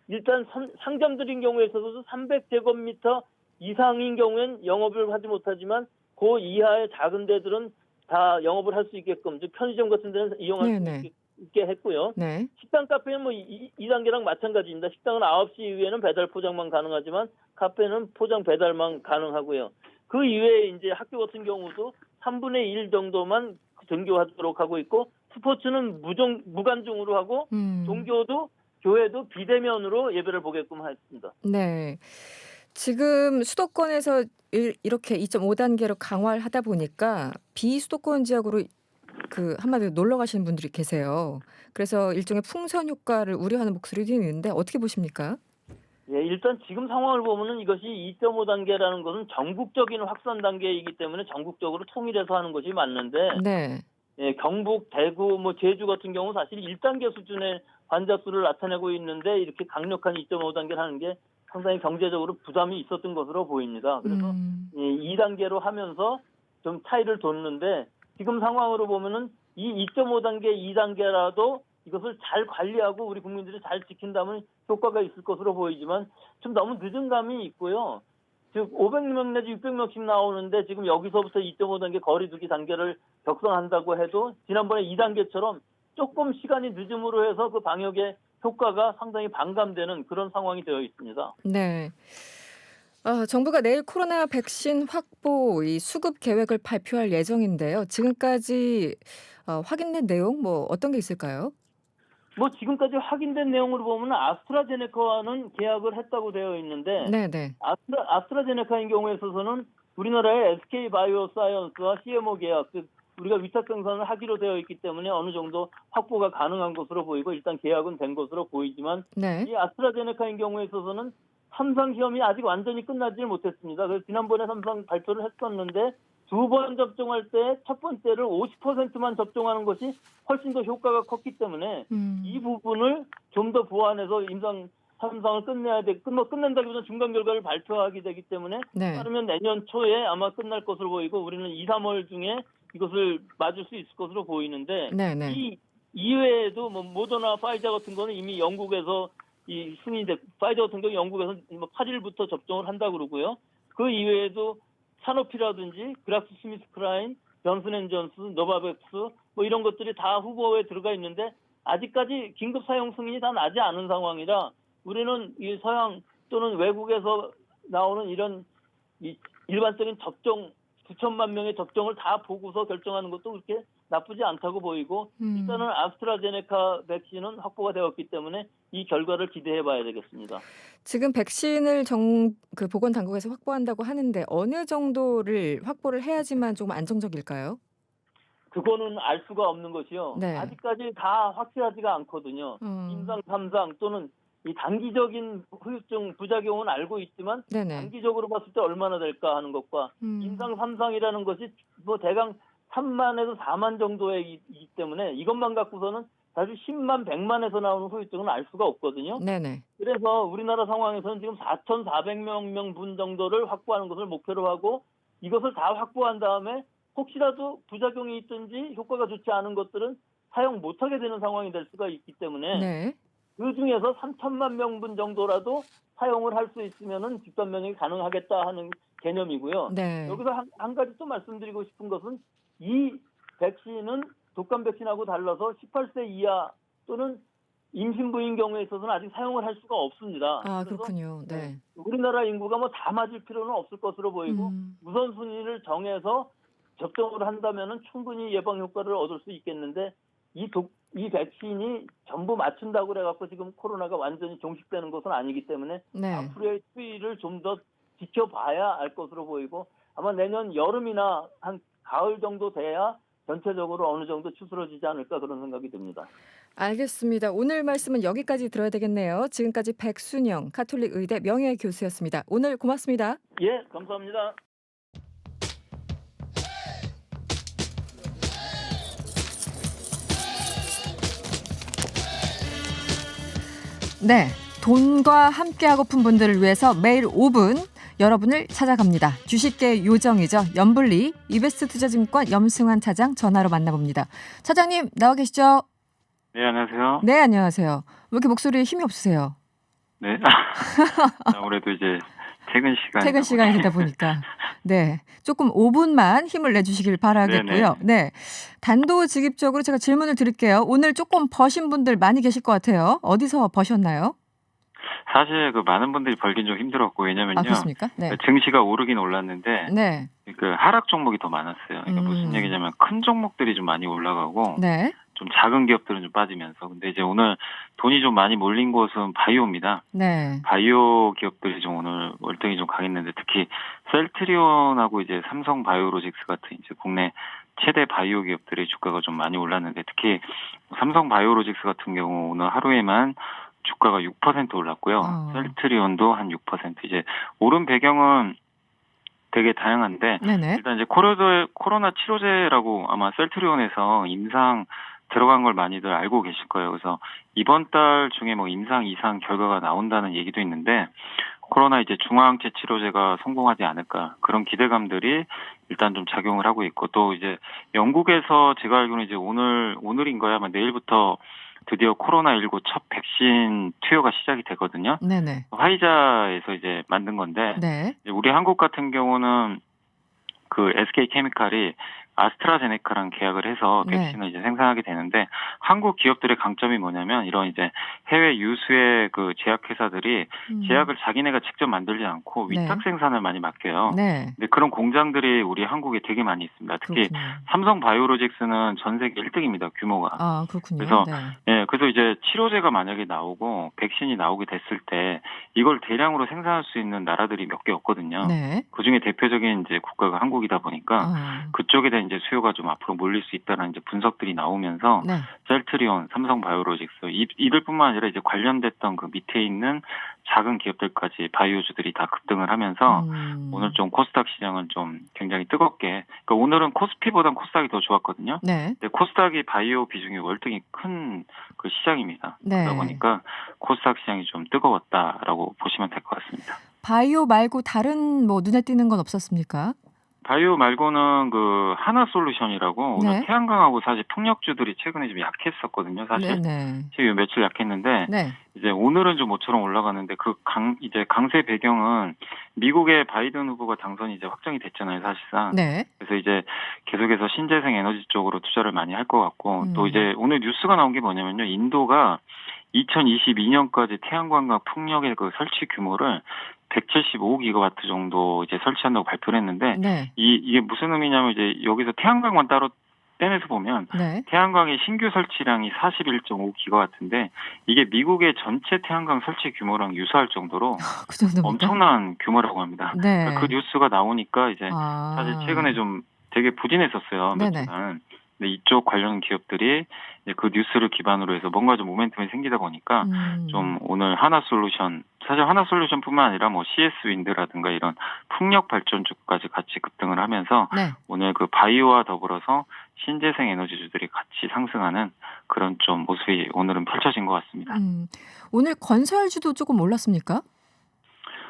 일단 상점들인 경우에 있어서도 300제곱미터 이상인 경우엔 영업을 하지 못하지만 그 이하의 작은 데들은 다 영업을 할 수 있게끔 즉 편의점 같은 데는 이용할 수 있게 했고요. 네. 식당, 카페는 2단계랑 마찬가지입니다. 식당은 9시 이후에는 배달 포장만 가능하지만 카페는 포장 배달만 가능하고요. 그 이외에 이제 학교 같은 경우도 3분의 1 정도만 등교하도록 하고 있고 스포츠는 무관중으로 하고 종교도 교회도 비대면으로 예배를 보게끔 했습니다. 네. 지금 수도권에서 이렇게 2.5단계로 강화를 하다 보니까 비수도권 지역으로 한마디로 놀러 가시는 분들이 계세요. 그래서 일종의 풍선 효과를 우려하는 목소리도 있는데 어떻게 보십니까? 예, 일단 지금 상황을 보면은 이것이 2.5단계라는 것은 전국적인 확산 단계이기 때문에 전국적으로 통일해서 하는 것이 맞는데 네. 예, 경북, 대구, 제주 같은 경우 사실 1단계 수준의 환자 수를 나타내고 있는데 이렇게 강력한 2.5단계를 하는 게 상당히 경제적으로 부담이 있었던 것으로 보입니다. 그래서 2단계로 하면서 좀 차이를 뒀는데 지금 상황으로 보면은 이 2.5단계, 2단계라도 이것을 잘 관리하고 우리 국민들이 잘 지킨다면 효과가 있을 것으로 보이지만 좀 너무 늦은 감이 있고요. 즉 500명 내지 600명씩 나오는데 지금 여기서부터 2.5단계 거리두기 단계를 격상한다고 해도 지난번에 2단계처럼 조금 시간이 늦음으로 해서 그 방역의 효과가 상당히 반감되는 그런 상황이 되어 있습니다. 네. 정부가 내일 코로나 백신 확보 수급 계획을 발표할 예정인데요. 지금까지 확인된 내용 어떤 게 있을까요? 지금까지 확인된 내용으로 보면 아스트라제네카와는 계약을 했다고 되어 있는데 네네. 아스트라제네카인 경우에 있어서는 우리나라의 SK 바이오사이언스와 CMO 계약, 즉 우리가 위탁 생산을 하기로 되어 있기 때문에 어느 정도 확보가 가능한 것으로 보이고 일단 계약은 된 것으로 보이지만 네. 이 아스트라제네카인 경우에 있어서는 삼상 시험이 아직 완전히 끝나지 못했습니다. 그래서 지난번에 삼상 발표를 했었는데 2번 접종할 때 첫 번째를 50%만 접종하는 것이 훨씬 더 효과가 컸기 때문에 이 부분을 좀 더 보완해서 임상 3상을 끝내야 돼. 끝낸다기보다는 중간 결과를 발표하게 되기 때문에 네. 빠르면 내년 초에 아마 끝날 것으로 보이고 우리는 2, 3월 중에 이것을 맞을 수 있을 것으로 보이는데 네, 네. 이 이외에도 뭐 모더나 파이자 같은 거는 이미 영국에서 이 승인됐, 파이자 같은 경우 영국에서 8일부터 접종을 한다 그러고요. 그 이외에도 사노피라든지 그락스스미스크라인, 존슨앤존슨, 노바백스 뭐 이런 것들이 다 후보에 들어가 있는데 아직까지 긴급 사용 승인이 다 나지 않은 상황이라 우리는 이 서양 또는 외국에서 나오는 이런 이 일반적인 접종 9천만 명의 접종을 다 보고서 결정하는 것도 그렇게 나쁘지 않다고 보이고 일단은 아스트라제네카 백신은 확보가 되었기 때문에 이 결과를 기대해 봐야 되겠습니다. 지금 백신을 그 보건당국에서 확보한다고 하는데 어느 정도를 확보를 해야지만 조금 안정적일까요? 그거는 알 수가 없는 것이요. 네. 아직까지 다 확실하지가 않거든요. 임상 3상 또는 이 단기적인 후유증 부작용은 알고 있지만 네네. 단기적으로 봤을 때 얼마나 될까 하는 것과 임상 3상이라는 것이 뭐 대강 3만에서 4만 정도이기 때문에 이것만 갖고서는 사실 10만, 100만에서 나오는 후유증은 알 수가 없거든요. 네네. 그래서 우리나라 상황에서는 지금 4,400명 분 정도를 확보하는 것을 목표로 하고 이것을 다 확보한 다음에 혹시라도 부작용이 있든지 효과가 좋지 않은 것들은 사용 못하게 되는 상황이 될 수가 있기 때문에 네. 그 중에서 3천만 명분 정도라도 사용을 할 수 있으면은 집단 면역이 가능하겠다 하는 개념이고요. 네. 여기서 한 가지 또 말씀드리고 싶은 것은 이 백신은 독감 백신하고 달라서 18세 이하 또는 임신부인 경우에 있어서는 아직 사용을 할 수가 없습니다. 아, 그래서 그렇군요. 네. 우리나라 인구가 뭐 다 맞을 필요는 없을 것으로 보이고 우선순위를 정해서 접종을 한다면은 충분히 예방 효과를 얻을 수 있겠는데 이 백신이 전부 맞춘다고 그래갖고 지금 코로나가 완전히 종식되는 것은 아니기 때문에 네. 앞으로의 추이를 좀 더 지켜봐야 알 것으로 보이고 아마 내년 여름이나 한 가을 정도 돼야 전체적으로 어느 정도 추스러지지 않을까 그런 생각이 듭니다. 알겠습니다. 오늘 말씀은 여기까지 들어야 되겠네요. 지금까지 백순영 가톨릭 의대 명예교수였습니다. 오늘 고맙습니다. 예, 감사합니다. 네, 돈과 함께하고픈 분들을 위해서 매일 5분 여러분을 찾아갑니다. 주식계 요정이죠. 염블리 이베스트 투자증권 염승환 차장 전화로 만나봅니다. 차장님 나와 계시죠? 네, 안녕하세요. 네, 안녕하세요. 왜 이렇게 목소리에 힘이 없으세요? 네. 아무래도 이제 퇴근 시간이다 보니까. 네, 조금 5분만 힘을 내주시길 바라겠고요. 네, 단도직입적으로 제가 질문을 드릴게요. 오늘 조금 버신 분들 많이 계실 것 같아요. 어디서 버셨나요? 사실 그 많은 분들이 벌긴 좀 힘들었고 왜냐면요. 아, 그렇습니까? 네. 증시가 오르긴 올랐는데 네. 그 하락 종목이 더 많았어요. 그러니까 무슨 얘기냐면 큰 종목들이 좀 많이 올라가고 네. 좀 작은 기업들은 좀 빠지면서 근데 이제 오늘 돈이 좀 많이 몰린 곳은 바이오입니다. 네. 바이오 기업들이 좀 오늘 월등히 좀 강했는데 특히 셀트리온하고 이제 삼성 바이오로직스 같은 이제 국내 최대 바이오 기업들의 주가가 좀 많이 올랐는데 특히 삼성 바이오로직스 같은 경우 오늘 하루에만 주가가 6% 올랐고요. 셀트리온도 한 6%. 이제 오른 배경은 되게 다양한데 네네. 일단 이제 코로나 치료제라고 아마 셀트리온에서 임상 들어간 걸 많이들 알고 계실 거예요. 그래서 이번 달 중에 뭐 임상 이상 결과가 나온다는 얘기도 있는데 코로나 이제 중화항체 치료제가 성공하지 않을까 그런 기대감들이 일단 좀 작용을 하고 있고 또 이제 영국에서 제가 알기로는 이제 오늘인가요? 아마 내일부터 드디어 코로나19 첫 백신 투여가 시작이 되거든요. 네네. 화이자에서 이제 만든 건데 네. 우리 한국 같은 경우는 그 SK 케미칼이 아스트라제네카랑 계약을 해서 백신을 이제 생산하게 되는데 한국 기업들의 강점이 뭐냐면 이런 이제 해외 유수의 그 제약회사들이 제약을 자기네가 직접 만들지 않고 위탁 생산을 많이 맡겨요. 근데 그런 공장들이 우리 한국에 되게 많이 있습니다. 특히 삼성 바이오로직스는 전 세계 1등입니다. 규모가. 아, 그렇군요. 그래서 그래서 이제 치료제가 만약에 나오고 백신이 나오게 됐을 때 이걸 대량으로 생산할 수 있는 나라들이 몇 개 없거든요. 그 중에 대표적인 이제 국가가 한국이다 보니까 그쪽에 대한 이제 수요가 좀 앞으로 몰릴 수 있다는 이제 분석들이 나오면서 셀트리온, 삼성 바이오로직스 이들뿐만 아니라 이제 관련됐던 그 밑에 있는 작은 기업들까지 바이오주들이 다 급등을 하면서 오늘 좀 코스닥 시장은 좀 굉장히 뜨겁게 그러니까 오늘은 코스피보단 코스닥이 더 좋았거든요. 근데 코스닥이 바이오 비중이 월등히 큰 그 시장입니다. 그러다 보니까 코스닥 시장이 좀 뜨거웠다라고 보시면 될 것 같습니다. 바이오 말고 다른 뭐 눈에 띄는 건 없었습니까? 바이오 말고는 그 하나솔루션이라고 오늘 태양광하고 사실 풍력주들이 최근에 좀 약했었거든요. 사실 지금 며칠 약했는데 이제 오늘은 좀 모처럼 올라가는데 그 이제 강세 배경은 미국의 바이든 후보가 당선이 이제 확정이 됐잖아요, 사실상. 그래서 이제 계속해서 신재생 에너지 쪽으로 투자를 많이 할 것 같고 또 이제 오늘 뉴스가 나온 게 뭐냐면요, 인도가 2022년까지 태양광과 풍력의 그 설치 규모를 175기가와트 정도 이제 설치한다고 발표를 했는데 이게 무슨 의미냐면 이제 여기서 태양광만 따로 떼내서 보면 태양광의 신규 설치량이 41.5기가와트인데 이게 미국의 전체 태양광 설치 규모랑 유사할 정도로 엄청난 규모라고 합니다. 그러니까 그 뉴스가 나오니까 이제 사실 최근에 좀 되게 부진했었어요. 며칠간. 근데 이쪽 관련 기업들이 이제 그 뉴스를 기반으로 해서 뭔가 좀 모멘텀이 생기다 보니까 좀 오늘 하나솔루션 사실 하나솔루션뿐만 아니라 뭐 CS 윈드라든가 이런 풍력 발전주까지 같이 급등을 하면서 오늘 그 바이오와 더불어서 신재생 에너지주들이 같이 상승하는 그런 좀 모습이 오늘은 펼쳐진 것 같습니다. 오늘 건설주도 조금 올랐습니까?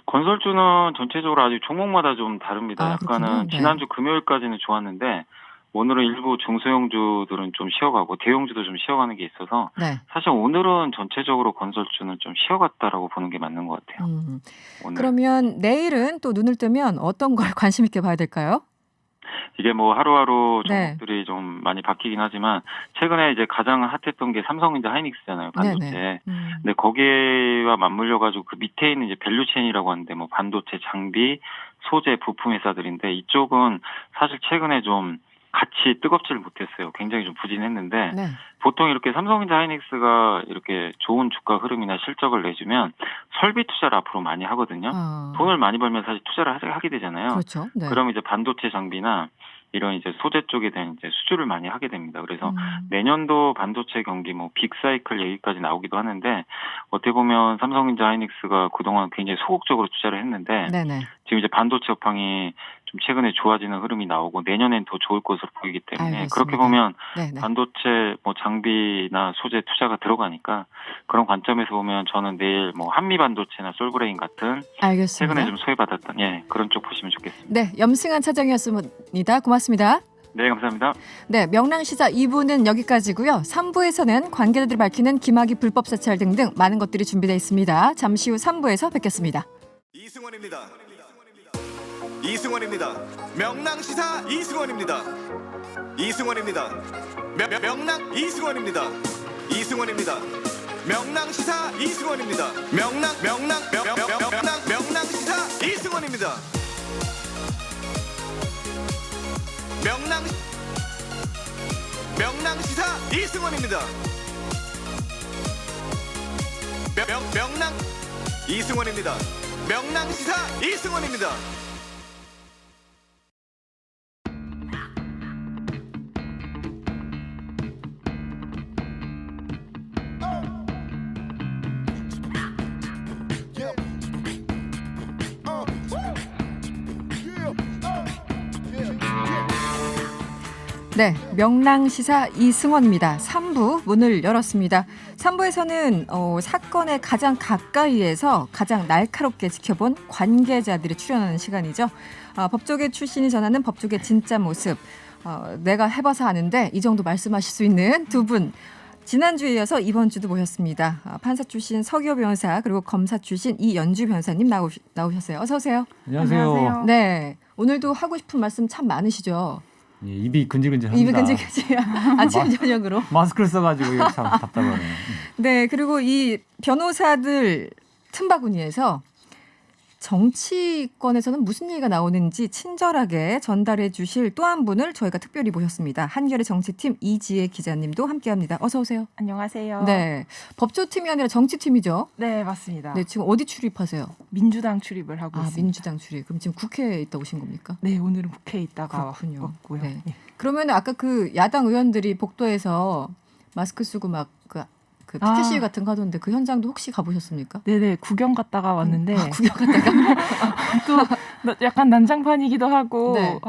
건설주는 전체적으로 아주 종목마다 좀 다릅니다. 약간은 지난주 금요일까지는 좋았는데 오늘은 일부 중소형주들은 좀 쉬어가고 대형주도 좀 쉬어가는 게 있어서 사실 오늘은 전체적으로 건설주는 좀 쉬어갔다라고 보는 게 맞는 것 같아요. 그러면 내일은 또 눈을 뜨면 어떤 걸 관심 있게 봐야 될까요? 이게 뭐 하루하루 종목들이 좀 많이 바뀌긴 하지만 최근에 이제 가장 핫했던 게 삼성전자 하이닉스잖아요, 반도체. 근데 거기와 맞물려 가지고 그 밑에 있는 이제 밸류체인이라고 하는데 뭐 반도체, 장비, 소재, 부품 회사들인데 이쪽은 사실 최근에 좀 같이 뜨겁지를 못했어요. 굉장히 좀 부진했는데 보통 이렇게 삼성전자 하이닉스가 이렇게 좋은 주가 흐름이나 실적을 내주면 설비 투자를 앞으로 많이 하거든요. 돈을 많이 벌면 사실 투자를 하게 되잖아요. 그럼 이제 반도체 장비나 이런 이제 소재 쪽에 대한 이제 수주를 많이 하게 됩니다. 그래서 내년도 반도체 경기 뭐 빅사이클 얘기까지 나오기도 하는데 어떻게 보면 삼성전자 하이닉스가 그동안 굉장히 소극적으로 투자를 했는데 지금 이제 반도체 업황이 좀 최근에 좋아지는 흐름이 나오고 내년엔 더 좋을 것으로 보이기 때문에 그렇게 보면 반도체 뭐 장비나 소재 투자가 들어가니까 그런 관점에서 보면 저는 내일 뭐 한미 반도체나 솔브레인 같은 최근에 좀 소외받았던 그런 쪽 보시면 좋겠습니다. 네, 염승한 차장이었습니다. 고맙습니다. 네, 감사합니다. 네, 명랑시사 2부는 여기까지고요. 3부에서는 관계자들이 밝히는 김학의 불법 사찰 등등 많은 것들이 준비되어 있습니다. 잠시 후 3부에서 뵙겠습니다. 이승원입니다. 명랑시사 이승원입니다. 명랑 이승원입니다. 명랑시사 이승원입니다. 명랑시사 이승원입니다. 명랑시사 이승원입니다. 명랑 이승원입니다. 명랑시사 이승원입니다. 네, 명랑시사 이승원입니다. 3부 문을 열었습니다. 3부에서는 사건의 가장 가까이에서 가장 날카롭게 지켜본 관계자들이 출연하는 시간이죠. 법조계 출신이 전하는 법조계 진짜 모습. 내가 해봐서 아는데 이 정도 말씀하실 수 있는 두 분. 지난주에 이어서 이번 주도 모셨습니다. 판사 출신 서기호 변호사 그리고 검사 출신 이연주 변호사님 나오셨어요. 어서 오세요. 안녕하세요. 네, 오늘도 하고 싶은 말씀 참 많으시죠? 예, 입이 근질근질합니다. 입이 근질근질. 아침 저녁으로. 마스크를 써가지고 이게 참 답답하네요. 네, 그리고 이 변호사들 틈바구니에서 정치권에서는 무슨 얘기가 나오는지 친절하게 전달해 주실 또 한 분을 저희가 특별히 모셨습니다. 한겨레 정치팀 이지혜 기자님도 함께합니다. 어서 오세요. 안녕하세요. 네, 법조팀이 아니라 정치팀이죠? 네, 맞습니다. 네, 지금 어디 출입하세요? 민주당 출입을 하고 있습니다. 민주당 출입. 그럼 지금 국회에 있다 오신 겁니까? 네, 오늘은 국회에 있다가 왔고요. 네. 네. 그러면 아까 그 야당 의원들이 복도에서 마스크 쓰고 막 그 피켓 시위 같은 거 하던데 그 현장도 혹시 가보셨습니까? 네네, 구경 갔다가 왔는데 구경 갔다가 또 약간 난장판이기도 하고 네.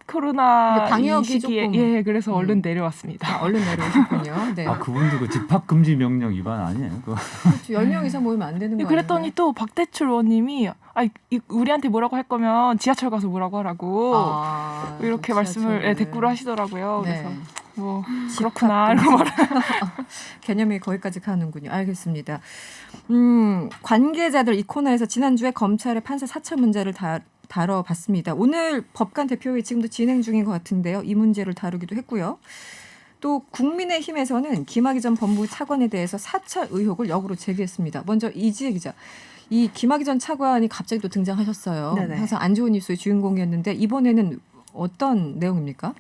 코로나 방역이 이 시기에 조금 그래서 얼른 내려왔습니다. 얼른 내려오셨군요. 네. 그분도 그 집합 금지 명령 위반 아니에요? 그렇죠. 10명 이상 모이면 안 되는 거예요. 그랬더니 또 박대출 의원님이 우리한테 뭐라고 할 거면 지하철 가서 뭐라고 하라고 이렇게 말씀을 댓글을 하시더라고요. 네. 그래서 뭐 그렇구나 이런 말. 개념이 거기까지 가는군요. 알겠습니다. 관계자들 이 코너에서 지난주에 검찰의 판사 사찰 문제를 다뤄봤습니다. 오늘 법관 대표회의 지금도 진행 중인 것 같은데요. 이 문제를 다루기도 했고요. 또 국민의힘에서는 김학의 전 법무부 차관에 대해서 사찰 의혹을 역으로 제기했습니다. 먼저 이지혜 기자. 이 김학의 전 차관이 갑자기 또 등장하셨어요. 네네. 항상 안 좋은 뉴스의 주인공이었는데 이번에는 어떤 내용입니까?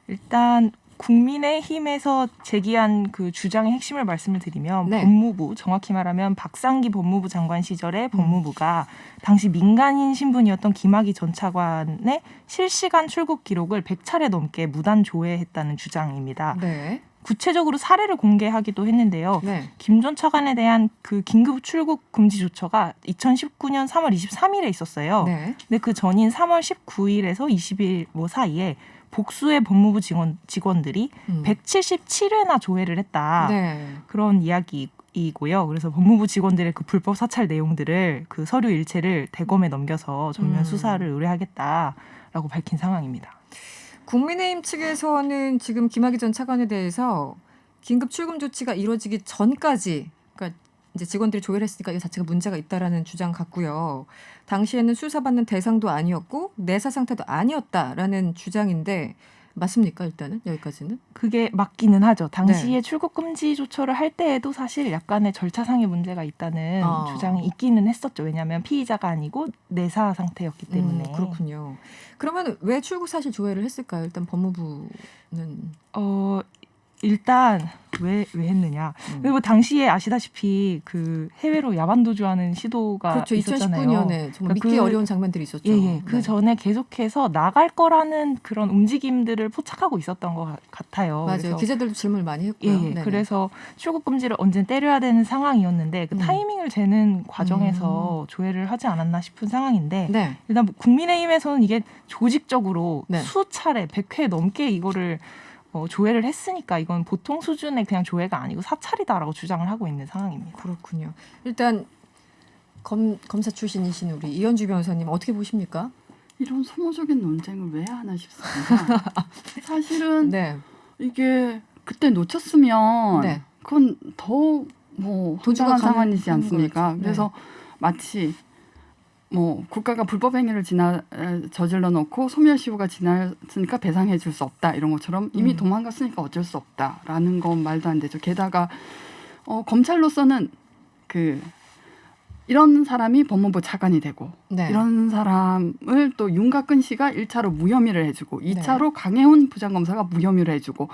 일단 국민의힘에서 제기한 그 주장의 핵심을 말씀을 드리면 네. 법무부, 정확히 말하면 박상기 법무부 장관 시절에 법무부가 당시 민간인 신분이었던 김학의 전 차관의 실시간 출국 기록을 100차례 넘게 무단 조회했다는 주장입니다. 네. 구체적으로 사례를 공개하기도 했는데요. 네. 김 전 차관에 대한 그 긴급 출국 금지 조처가 2019년 3월 23일에 있었어요. 네. 근데 그 전인 3월 19일에서 20일 사이에 복수의 법무부 직원들이 177회나 조회를 했다. 네. 그런 이야기이고요. 그래서 법무부 직원들의 그 불법 사찰 내용들을 그 서류 일체를 대검에 넘겨서 전면 수사를 의뢰하겠다라고 밝힌 상황입니다. 국민의힘 측에서는 지금 김학의 전 차관에 대해서 긴급 출금 조치가 이루어지기 전까지, 그러니까 이제 직원들이 조회를 했으니까 이 자체가 문제가 있다라는 주장 같고요. 당시에는 수사받는 대상도 아니었고 내사 상태도 아니었다라는 주장인데 맞습니까? 일단은 여기까지는 그게 맞기는 하죠. 당시에 네. 출국 금지 조처를 할 때에도 사실 약간의 절차상의 문제가 있다는 주장이 있기는 했었죠. 왜냐하면 피의자가 아니고 내사 상태였기 때문에. 그렇군요. 그러면 왜 출국 사실 조회를 했을까요? 일단 법무부는 일단 왜 했느냐. 그리고 당시에 아시다시피 그 해외로 야반 도주하는 시도가 그렇죠. 있었잖아요. 2019년에 정말 믿기 어려운 장면들이 있었죠. 예. 그 전에 계속해서 나갈 거라는 그런 움직임들을 포착하고 있었던 것 같아요. 맞아요. 그래서 기자들도 질문을 많이 했고요. 네네. 그래서 출국 금지를 언제 때려야 되는 상황이었는데 그 타이밍을 재는 과정에서 조회를 하지 않았나 싶은 상황인데 네. 일단 국민의힘에서는 이게 조직적으로 네. 수차례 100회 넘게 이거를 조회를 했으니까 이건 보통 수준의 그냥 조회가 아니고 사찰이다라고 주장을 하고 있는 상황입니다. 그렇군요. 일단 검사 출신이신 우리 이현주 변호사님 어떻게 보십니까? 이런 소모적인 논쟁을 왜 하나 싶습니다. 사실은 네. 이게 그때 놓쳤으면 네. 그건 더 뭐 혼잡한 상황이지 않습니까? 거죠. 그래서 마치 뭐 국가가 불법 행위를 저질러 놓고 소멸시효가 지났으니까 배상해 줄 수 없다 이런 것처럼 이미 도망갔으니까 어쩔 수 없다라는 건 말도 안 되죠. 게다가 검찰로서는 이런 사람이 법무부 차관이 되고 네. 이런 사람을 또 윤곽근 씨가 1차로 무혐의를 해주고 2차로 강혜훈 부장검사가 무혐의를 해주고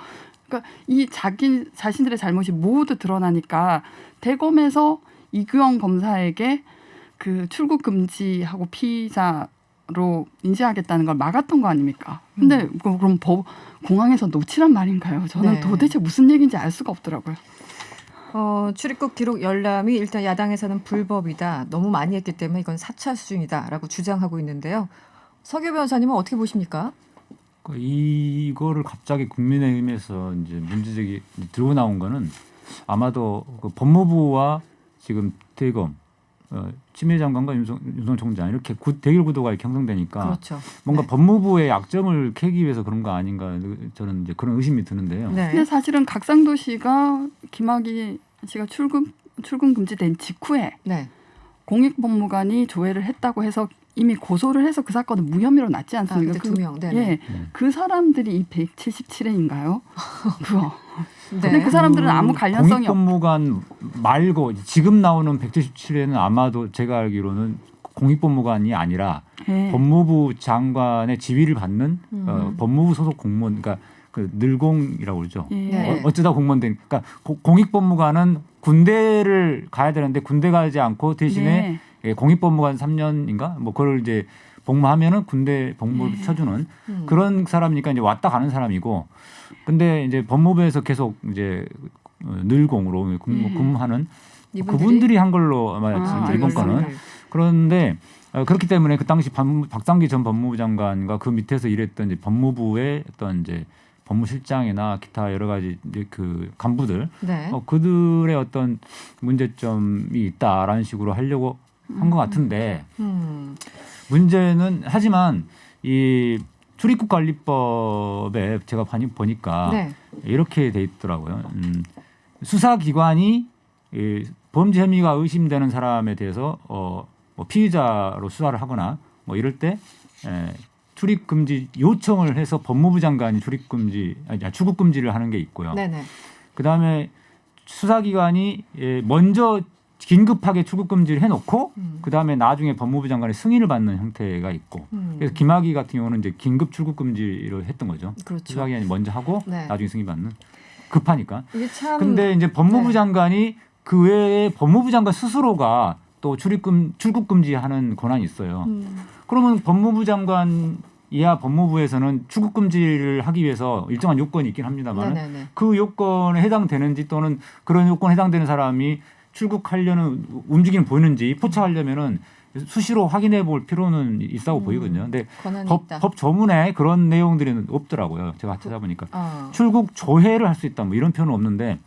그러니까 이 자신들의 잘못이 모두 드러나니까 대검에서 이규영 검사에게 그 출국 금지하고 피의자로 인지하겠다는 걸 막았던 거 아닙니까? 근데 그럼 공항에서 놓치란 말인가요? 저는 네. 도대체 무슨 얘기인지 알 수가 없더라고요. 출입국 기록 열람이 일단 야당에서는 불법이다. 너무 많이 했기 때문에 이건 사찰 수준이다라고 주장하고 있는데요. 서교 변호사님은 어떻게 보십니까? 이거를 갑자기 국민의힘에서 이제 문제제기 들고 나온 거는 아마도 그 법무부와 지금 대검 추미애 장관과 윤석열 총장 이렇게 대결 구도가 형성되니까 그렇죠. 뭔가 법무부의 약점을 캐기 위해서 그런 거 아닌가 저는 이제 그런 의심이 드는데요. 네. 근데 사실은 각상도 씨가 김학의 씨가 출근 금지된 직후에 공익법무관이 조회를 했다고 해서 이미 고소를 해서 그 사건은 무혐의로 났지 않습니까? 두 명. 네. 예, 그 사람들이 이 177회인가요? 그거. 네. 근데 그 사람들은 아무 관련성이 공익법무관 말고 지금 나오는 177회는 아마도 제가 알기로는 공익법무관이 아니라 네. 법무부 장관의 지위를 받는 법무부 소속 공무원, 그러니까 그 늘공이라고 그러죠. 예. 어쩌다 공무원 된. 그러니까 공익법무관은 군대를 가야 되는데 군대 가지 않고 대신에 공익법무관 3년인가 뭐 그걸 이제 복무하면은 군대 복무를 쳐주는 그런 사람이니까 이제 왔다 가는 사람이고, 근데 이제 법무부에서 계속 이제 늘공으로 근무하는 그분들이 한 걸로 아마 이번 건은. 그런데 그렇기 때문에 그 당시 박상기 전 법무부 장관과 그 밑에서 일했던 이제 법무부의 어떤 이제 법무실장이나 기타 여러 가지 이제 그 간부들 그들의 어떤 문제점이 있다라는 식으로 하려고 한 것 같은데 문제는 하지만 이 출입국관리법에 제가 보니까 이렇게 돼 있더라고요. 수사기관이 범죄 혐의가 의심되는 사람에 대해서 뭐 피의자로 수사를 하거나 뭐 이럴 때 출입 금지 요청을 해서 법무부 장관이 출국 금지를 하는 게 있고요. 그다음에 수사기관이 먼저 긴급하게 출국 금지를 해놓고 그다음에 나중에 법무부 장관의 승인을 받는 형태가 있고, 그래서 김학의 같은 경우는 이제 긴급 출국 금지를 했던 거죠. 그렇죠. 수사기관이 먼저 하고 나중에 승인 받는, 급하니까. 근데 이제 법무부 장관이 그 외에 법무부 장관 스스로가 또 출국 금지하는 권한이 있어요. 그러면 법무부 장관 이하 법무부에서는 출국 금지를 하기 위해서 일정한 요건이 있긴 합니다만 그 요건에 해당되는지 또는 그런 요건에 해당되는 사람이 출국하려는 움직임을 보이는지 포착하려면은 수시로 확인해 볼 필요는 있다고 보이거든요. 근데 법 조문에 그런 내용들은 없더라고요. 제가 찾아보니까 출국 조회를 할 수 있다 뭐 이런 표현은 없는데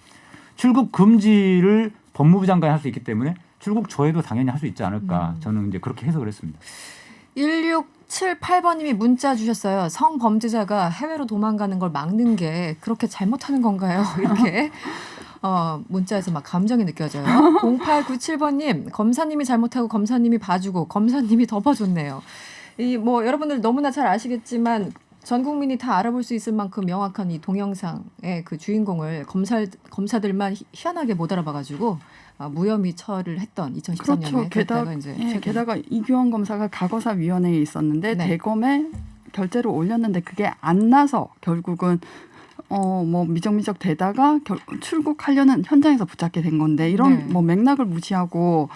출국 금지를 법무부 장관이 할 수 있기 때문에 출국 조회도 당연히 할 수 있지 않을까. 저는 이제 그렇게 해석을 했습니다. 1678번님이 문자 주셨어요. 성범죄자가 해외로 도망가는 걸 막는 게 그렇게 잘못하는 건가요? 이렇게 문자에서 막 감정이 느껴져요. 0897번님, 검사님이 잘못하고 검사님이 봐주고 검사님이 더 봐줬네요. 이 뭐 여러분들 너무나 잘 아시겠지만 전 국민이 다 알아볼 수 있을 만큼 명확한 이 동영상의 그 주인공을 검사들만 희한하게 못 알아봐가지고 무혐의 처리를 했던 2013년에. 그렇죠. 게다가 이규원 검사가 과거사위원회에 있었는데 대검에 결재를 올렸는데 그게 안 나서 결국은 뭐 미적미적 되다가 출국하려는 현장에서 붙잡게 된 건데 이런 뭐 맥락을 무시하고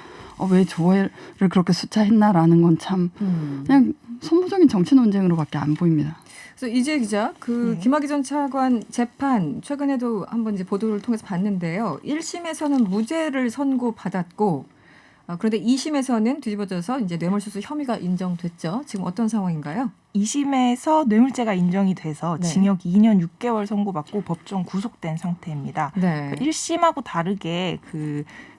왜 조회를 그렇게 수차했나라는 건 참 그냥 소모적인 정치 논쟁으로밖에 안 보입니다. 그래서 이재 기자, 김학의 전 차관 재판 최근에도 한번 이제 보도를 통해서 봤는데요. 1심에서는 무죄를 선고받았고 그런데 2심에서는 뒤집어져서 이제 뇌물수수 혐의가 인정됐죠. 지금 어떤 상황인가요? 2심에서 뇌물죄가 인정이 돼서 징역 2년 6개월 선고받고 법정 구속된 상태입니다. 1심하고 다르게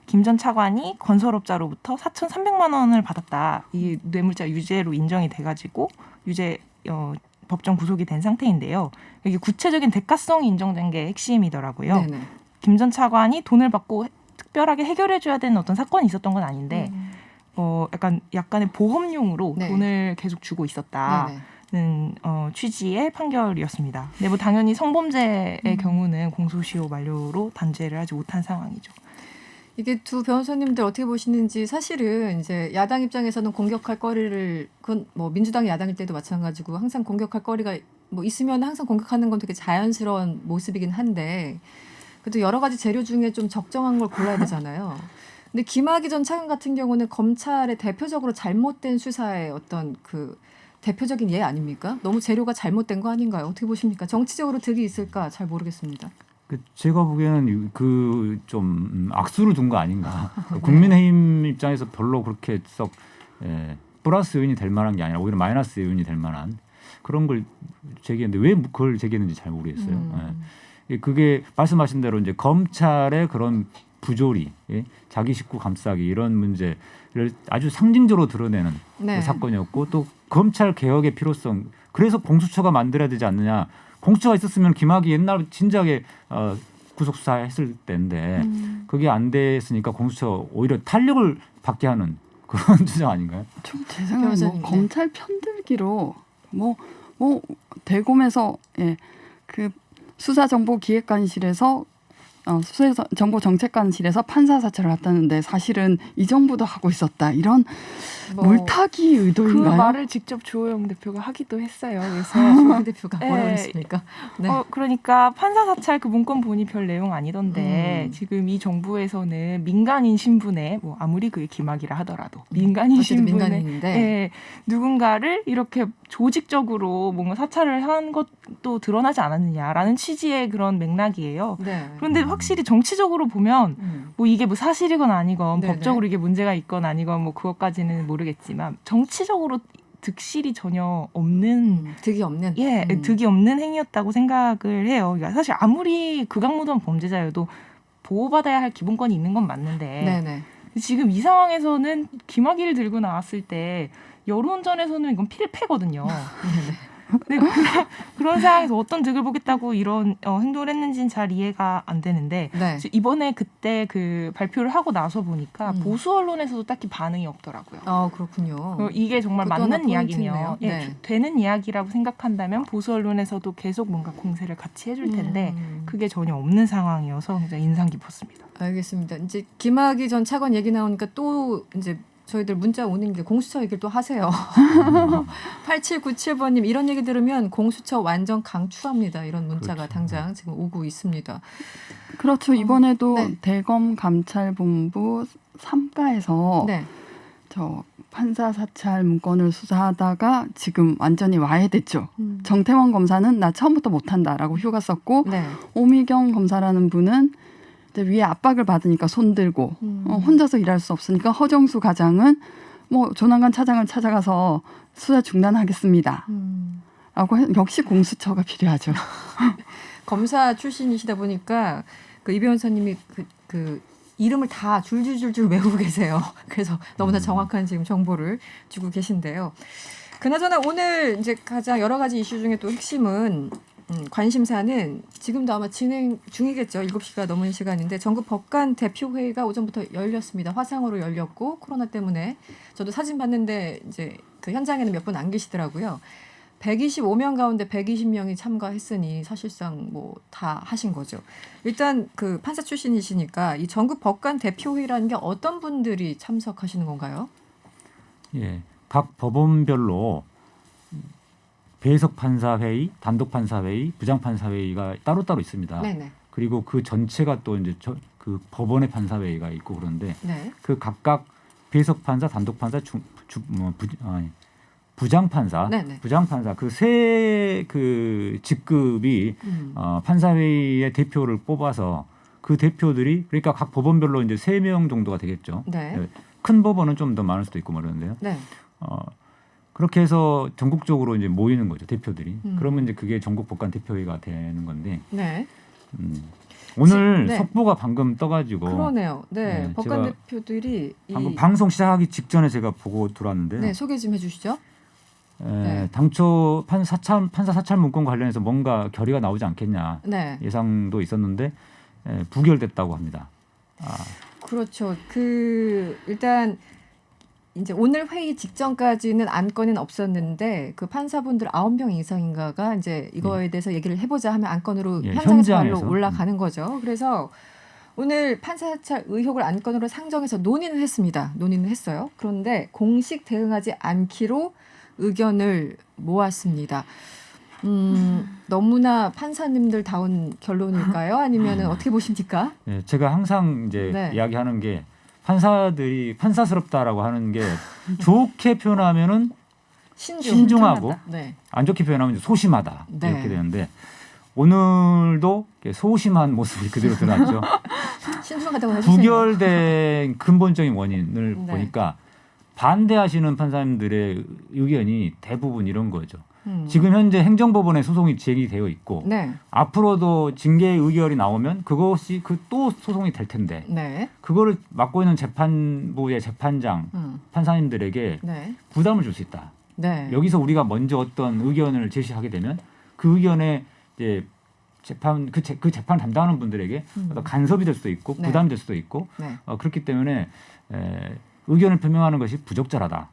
김 전 차관이 건설업자로부터 4,300만 원을 받았다. 이 뇌물죄가 유죄로 인정이 돼가지고 유죄 법정 구속이 된 상태인데요. 여기 구체적인 대가성이 인정된 게 핵심이더라고요. 김 전 차관이 돈을 받고 특별하게 해결해줘야 되는 어떤 사건이 있었던 건 아닌데 약간의 보험용으로 돈을 계속 주고 있었다는 취지의 판결이었습니다. 근데 뭐 당연히 성범죄의 경우는 공소시효 만료로 단죄를 하지 못한 상황이죠. 이게 두 변호사님들 어떻게 보시는지. 사실은 이제 야당 입장에서는 공격할 거리를, 그건 뭐 민주당이 야당일 때도 마찬가지고 항상 공격할 거리가 뭐 있으면 항상 공격하는 건 되게 자연스러운 모습이긴 한데 그래도 여러 가지 재료 중에 좀 적정한 걸 골라야 되잖아요. 근데 김학의 전 차관 같은 경우는 검찰의 대표적으로 잘못된 수사의 어떤 그 대표적인 예 아닙니까? 너무 재료가 잘못된 거 아닌가요? 어떻게 보십니까? 정치적으로 득이 있을까 잘 모르겠습니다. 제가 보기에는 좀 악수를 둔 거 아닌가. 국민의힘 입장에서 별로 그렇게 썩 플러스 요인이 될 만한 게 아니라 오히려 마이너스 요인이 될 만한 그런 걸 제기했는데 왜 그걸 제기했는지 잘 모르겠어요. 그게 말씀하신 대로 이제 검찰의 그런 부조리, 자기 식구 감싸기 이런 문제를 아주 상징적으로 드러내는 그 사건이었고 또 검찰 개혁의 필요성. 그래서 공수처가 만들어야 되지 않느냐. 공수처가 있었으면 김학의 옛날 진작에 구속 수사했을 때인데 그게 안 됐으니까 공수처 오히려 탄력을 받게 하는 그런 주장 아닌가요? 좀 제 생각에 뭐 검찰 편들기로 뭐 대검에서 그 수사정보기획관실에서 수사정보정책관실에서 판사 사찰을 왔다는데 사실은 이 정부도 하고 있었다 이런 물타기 의도인가요? 그 말을 직접 주호영 대표가 하기도 했어요. 그래서 주호영 대표가 뭐라고 했습니까? 네. 그러니까 판사 사찰 그 문건 보니 별 내용 아니던데 지금 이 정부에서는 민간인 신분에 뭐 아무리 그게 김학이라 하더라도 민간인 신분에 누군가를 이렇게 조직적으로 뭔가 사찰을 한 것도 드러나지 않았느냐라는 취지의 그런 맥락이에요. 네. 그런데 확실히 정치적으로 보면 뭐 이게 뭐 사실이건 아니건 법적으로 이게 문제가 있건 아니건 뭐 그것까지는 모르겠지만 정치적으로 득실이 전혀 없는 득이 없는 득이 없는 행위였다고 생각을 해요. 그러니까 사실 아무리 극악무도한 범죄자여도 보호받아야 할 기본권이 있는 건 맞는데 네네. 지금 이 상황에서는 김학의를 들고 나왔을 때 여론전에서는 이건 필패거든요. 네, 그런 상황에서 어떤 득을 보겠다고 이런 행동을 했는지는 잘 이해가 안 되는데 이번에 그때 그 발표를 하고 나서 보니까 보수 언론에서도 딱히 반응이 없더라고요. 그렇군요. 이게 정말 맞는 이야기면 네. 되는 이야기라고 생각한다면 보수 언론에서도 계속 뭔가 공세를 같이 해줄 텐데 그게 전혀 없는 상황이어서 굉장히 인상 깊었습니다. 알겠습니다. 이제 김학의 전 차관 얘기 나오니까 또 이제 저희들 문자 오는 게 공수처 얘기를 또 하세요. 8797번님 이런 얘기 들으면 공수처 완전 강추합니다. 이런 문자가 당장 지금 오고 있습니다. 그렇죠. 이번에도 대검 감찰본부 3가에서 저 판사 사찰 문건을 수사하다가 지금 완전히 와해됐죠. 정태원 검사는 나 처음부터 못한다라고 휴가 썼고 오미경 검사라는 분은 위에 압박을 받으니까 손들고 혼자서 일할 수 없으니까 허정수 과장은 뭐 조남관 차장을 찾아가서 수사 중단하겠습니다. 라고 역시 공수처가 필요하죠. 검사 출신이시다 보니까 그 이 변호사님이 그 이름을 다 줄줄줄줄 외우고 계세요. 그래서 너무나 정확한 지금 정보를 주고 계신데요. 그나저나 오늘 이제 가장 여러 가지 이슈 중에 또 핵심은 관심사는 지금도 아마 진행 중이겠죠. 7시가 넘은 시간인데 전국 법관 대표회의가 오전부터 열렸습니다. 화상으로 열렸고 코로나 때문에 저도 사진 봤는데 이제 그 현장에는 몇 분 안 계시더라고요. 125명 가운데 120명이 참가했으니 사실상 뭐 다 하신 거죠. 일단 그 판사 출신이시니까 이 전국 법관 대표회의라는 게 어떤 분들이 참석하시는 건가요? 예, 각 법원별로 배석 판사 회의, 단독 판사 회의, 부장 판사 회의가 따로따로 있습니다. 네네. 그리고 그 전체가 또 이제 그 법원의 판사 회의가 있고 그런데 그 각각 배석 판사, 단독 판사, 부장 판사, 부장 판사 그 세 그 직급이 판사 회의의 대표를 뽑아서 그 대표들이 그러니까 각 법원별로 이제 3명 정도가 되겠죠. 큰 법원은 좀 더 많을 수도 있고 그러는데요. 그렇게 해서 전국적으로 이제 모이는 거죠, 대표들이. 그러면 이제 그게 전국 법관 대표회의가 되는 건데. 오늘 속보가 방금 떠가지고. 그러네요. 법관 대표들이 방금 방송 시작하기 직전에 제가 보고 들어왔는데요. 소개 좀 해주시죠. 당초 판사 사찰 문건 관련해서 뭔가 결의가 나오지 않겠냐 예상도 있었는데 부결됐다고 합니다. 그렇죠. 그 일단. 이제 오늘 회의 직전까지는 안건은 없었는데 그 판사분들 9명 이상인가가 이제 이거에 대해서 얘기를 해보자 하면 안건으로 현장에서 발로 올라가는 거죠. 그래서 오늘 판사 사찰 의혹을 안건으로 상정해서 논의는 했습니다. 논의는 했어요. 그런데 공식 대응하지 않기로 의견을 모았습니다. 너무나 판사님들 다운 결론일까요? 아니면 어떻게 보십니까? 제가 항상 이제 이야기하는 게 판사들이 판사스럽다라고 하는 게 좋게 표현하면은 신중하고 안 좋게 표현하면 소심하다 이렇게 되는데 오늘도 소심한 모습이 그대로 드러났죠. 신중하다고 해주세요. 부결된 근본적인 원인을 보니까 반대하시는 판사님들의 의견이 대부분 이런 거죠. 지금 현재 행정법원에 소송이 제기되어 있고 앞으로도 징계 의결이 나오면 그것이 또 소송이 될 텐데 그거를 맡고 있는 재판부의 재판장 판사님들에게 부담을 줄 수 있다. 여기서 우리가 먼저 어떤 의견을 제시하게 되면 그 의견에 이제 그 재판 담당하는 분들에게 어떤 간섭이 될 수도 있고 부담이 될 수도 있고 그렇기 때문에 의견을 표명하는 것이 부적절하다.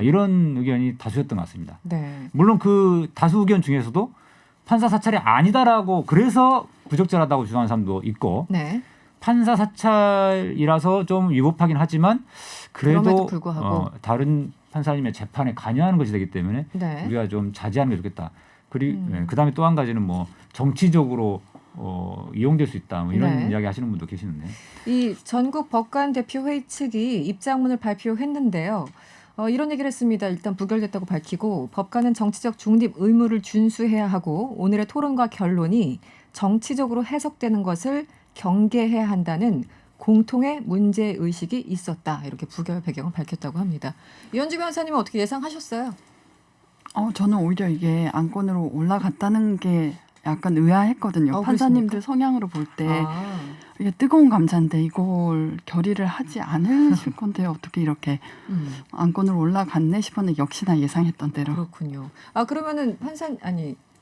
이런 의견이 다수였던 것 같습니다. 네. 물론 그 다수 의견 중에서도 판사 사찰이 아니다라고 그래서 부적절하다고 주장하는 사람도 있고 네. 판사 사찰이라서 좀 위법하긴 하지만 그럼에도 그래도 불구하고. 다른 판사님의 재판에 관여하는 것이 되기 때문에 네. 우리가 좀 자제하는 게 좋겠다. 그리고 그다음에 또 한 가지는 뭐 정치적으로 이용될 수 있다. 뭐 이런 네. 이야기 하시는 분도 계시는데. 이 전국 법관 대표 회의 측이 입장문을 발표했는데요. 이런 얘기를 했습니다. 일단 부결됐다고 밝히고 법관은 정치적 중립 의무를 준수해야 하고 오늘의 토론과 결론이 정치적으로 해석되는 것을 경계해야 한다는 공통의 문제 의식이 있었다. 이렇게 부결 배경을 밝혔다고 합니다. 이현주 변호사님은 어떻게 예상하셨어요? 저는 오히려 이게 안건으로 올라갔다는 게 약간 의아했거든요. 판사님들 성향으로 볼 때 이게 뜨거운 감자인데 이걸 결의를 하지 않으실 건데 어떻게 이렇게 안건으로 올라갔네 싶었는데 역시나 예상했던 대로. 그렇군요. 그러면은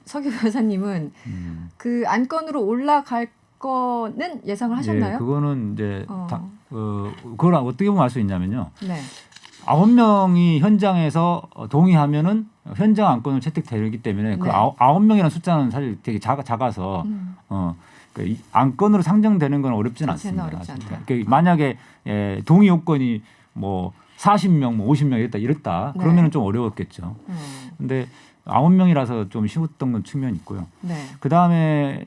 서기 변호사님은 그 안건으로 올라갈 거는 예상을 하셨나요? 네, 그거는 이제 그걸 어떻게 보면 알 수 있냐면요. 네. 9명이 현장에서 동의하면은 현장 안건을 채택되기 때문에 그 9명이라는 숫자는 사실 되게 작아서 그 안건으로 상정되는 건 어렵지는 않습니다. 그러니까 만약에 동의 요건이 뭐 40명, 뭐 50명 이랬다. 그러면은 좀 어려웠겠죠. 근데 9명이라서 좀 쉬웠던 건 측면이 있고요. 네. 그다음에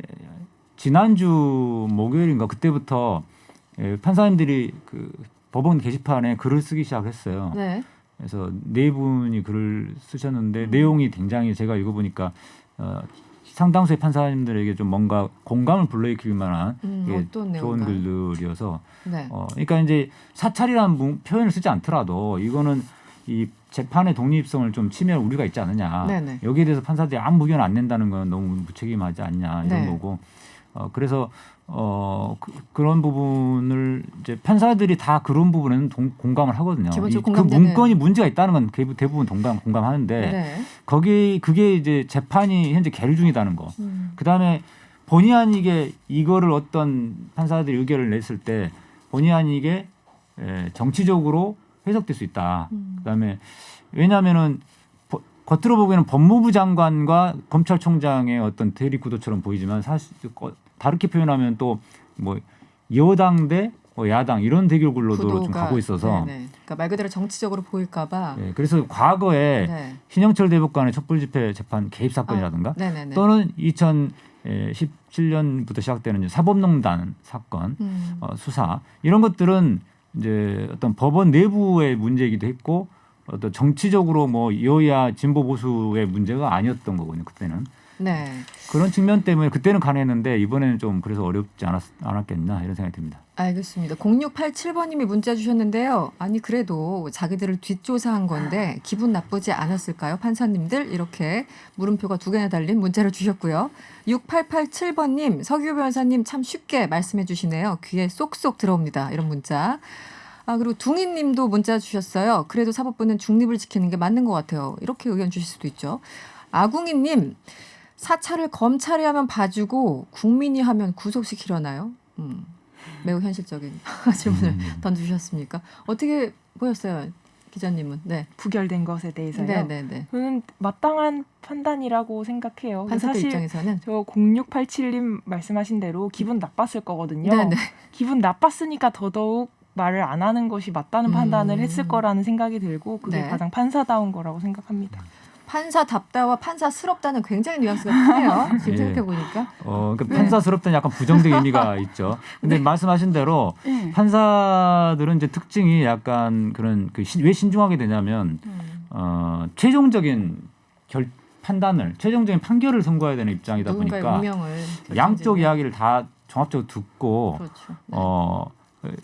지난주 목요일인가 그때부터 판사님들이 그 법원 게시판에 글을 쓰기 시작했어요. 네. 그래서 네 분이 글을 쓰셨는데 내용이 굉장히 제가 읽어보니까 상당수의 판사님들에게 좀 뭔가 공감을 불러일으킬 만한 좋은 글들이어서 네. 그러니까 이제 사찰이라는 표현을 쓰지 않더라도 이거는 이 재판의 독립성을 좀 침해할 우려가 있지 않느냐. 네네. 여기에 대해서 판사들이 아무 의견 안 낸다는 건 너무 무책임하지 않냐 이런 네. 거고 그래서 그런 부분을 이제 판사들이 다 그런 부분에는 공감을 하거든요. 그 문건이 문제가 있다는 건 대부분 공감하는데 네. 그게 이제 재판이 현재 계류 중이다는 거. 그다음에 본의 아니게 이거를 어떤 판사들이 의견을 냈을 때 본의 아니게 정치적으로 해석될 수 있다. 그다음에 왜냐하면은 겉으로 보기에는 법무부 장관과 검찰총장의 어떤 대립 구도처럼 보이지만 사실 다르게 표현하면 또 뭐 여당 대 야당 이런 대결 구도로 좀 가고 있어서 그러니까 말 그대로 정치적으로 보일까봐. 그래서 과거에 신영철 대법관의 촛불집회 재판 개입 사건이라든가 또는 2017년부터 시작되는 사법농단 사건 수사 이런 것들은 이제 어떤 법원 내부의 문제이기도 했고 어떤 정치적으로 뭐 여야 진보 보수의 문제가 아니었던 거거든요. 그때는. 네. 그런 측면 때문에 그때는 가능했는데 이번에는 좀 그래서 어렵지 않았겠나 이런 생각이 듭니다. 알겠습니다. 0687번님이 문자 주셨는데요. 아니 그래도 자기들을 뒷조사한 건데 기분 나쁘지 않았을까요? 판사님들 이렇게 물음표가 2개나 달린 문자를 주셨고요. 6887번님 서기호 변호사님 참 쉽게 말씀해 주시네요. 귀에 쏙쏙 들어옵니다. 이런 문자. 그리고 둥이님도 문자 주셨어요. 그래도 사법부는 중립을 지키는 게 맞는 것 같아요. 이렇게 의견 주실 수도 있죠. 아궁이님 사찰을 검찰이 하면 봐주고 국민이 하면 구속시키려나요? 매우 현실적인 질문을 던져주셨습니까? 어떻게 보였어요, 기자님은? 네. 부결된 것에 대해서요. 네네네. 저는 마땅한 판단이라고 생각해요. 판사들 사실 입장에서는 저 0687님 말씀하신 대로 기분 나빴을 거거든요. 네네. 기분 나빴으니까 더더욱 말을 안 하는 것이 맞다는 판단을 했을 거라는 생각이 들고 그게 가장 판사다운 거라고 생각합니다. 판사답다와 판사스럽다는 굉장히 뉘앙스가 크네요. 지금 생각해보니까. 그러니까 판사스럽다는 약간 부정적인 의미가 있죠. 근데 말씀하신 대로 판사들은 이제 특징이 약간 그런 왜 신중하게 되냐면 최종적인 판단을 최종적인 판결을 선고해야 되는 입장이다 보니까 양쪽 이야기를 다 종합적으로 듣고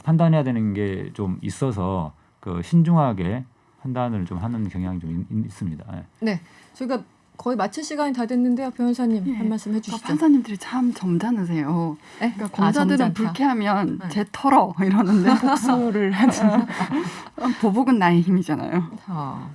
판단해야 되는 게 좀 있어서 신중하게 판단을 좀 하는 경향이 좀 있습니다. 네, 저희가 거의 마칠 시간이 다 됐는데요. 변호사님 한 말씀 해주시죠. 판사님들이 참 점잖으세요. 네? 그러니까 검사들은 점잖다. 불쾌하면 쟤 털어 이러는데 복수를 하지. 보복은 나의 힘이잖아요.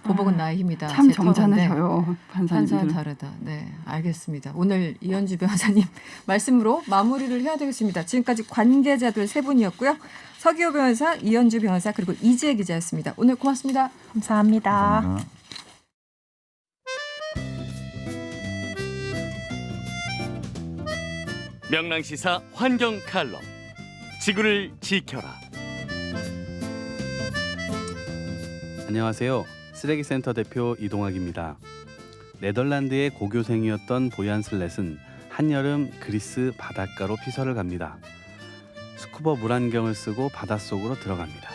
보복은 나의 힘이다. 참 점잖으셔요. 판사는 판사님들. 다르다. 네, 알겠습니다. 오늘 이현주 변호사님 말씀으로 마무리를 해야 되겠습니다. 지금까지 관계자들 세 분이었고요. 서기호 변호사, 이현주 변호사 그리고 이지혜 기자였습니다. 오늘 고맙습니다. 감사합니다. 감사합니다. 명랑시사 환경 칼럼 지구를 지켜라. 안녕하세요. 쓰레기센터 대표 이동학입니다. 네덜란드의 고교생이었던 보얀 슬렛은 한여름 그리스 바닷가로 피서를 갑니다. 스쿠버 물안경을 쓰고 바닷속으로 들어갑니다.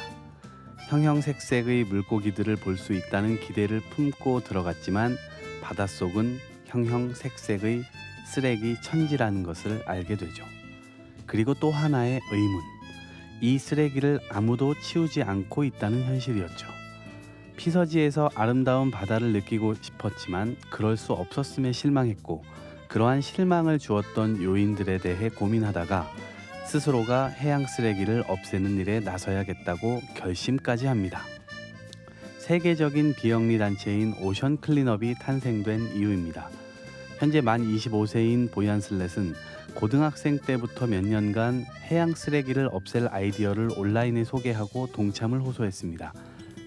형형색색의 물고기들을 볼 수 있다는 기대를 품고 들어갔지만 바닷속은 형형색색의 쓰레기 천지라는 것을 알게 되죠. 그리고 또 하나의 의문. 이 쓰레기를 아무도 치우지 않고 있다는 현실이었죠. 피서지에서 아름다운 바다를 느끼고 싶었지만 그럴 수 없었음에 실망했고 그러한 실망을 주었던 요인들에 대해 고민하다가 스스로가 해양 쓰레기를 없애는 일에 나서야겠다고 결심까지 합니다. 세계적인 비영리 단체인 오션 클린업이 탄생된 이유입니다. 현재 만 25세인 보얀 슬렛은 고등학생 때부터 몇 년간 해양 쓰레기를 없앨 아이디어를 온라인에 소개하고 동참을 호소했습니다.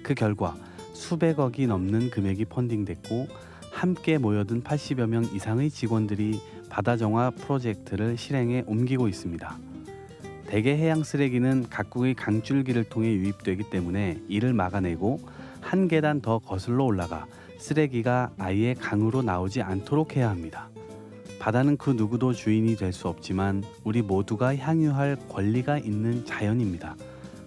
그 결과 수백억이 넘는 금액이 펀딩됐고 함께 모여든 80여 명 이상의 직원들이 바다 정화 프로젝트를 실행에 옮기고 있습니다. 대개 해양 쓰레기는 각국의 강줄기를 통해 유입되기 때문에 이를 막아내고 한 계단 더 거슬러 올라가 쓰레기가 아예 강으로 나오지 않도록 해야 합니다. 바다는 그 누구도 주인이 될 수 없지만 우리 모두가 향유할 권리가 있는 자연입니다.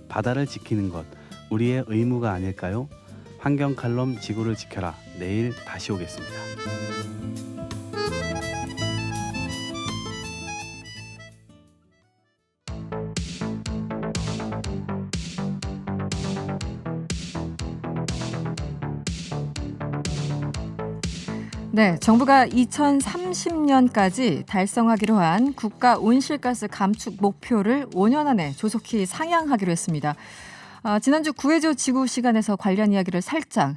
바다를 지키는 것, 우리의 의무가 아닐까요? 환경 칼럼 지구를 지켜라. 내일 다시 오겠습니다. 네, 정부가 2030년까지 달성하기로 한 국가 온실가스 감축 목표를 5년 안에 조속히 상향하기로 했습니다. 지난주 구해줘 지구 시간에서 관련 이야기를 살짝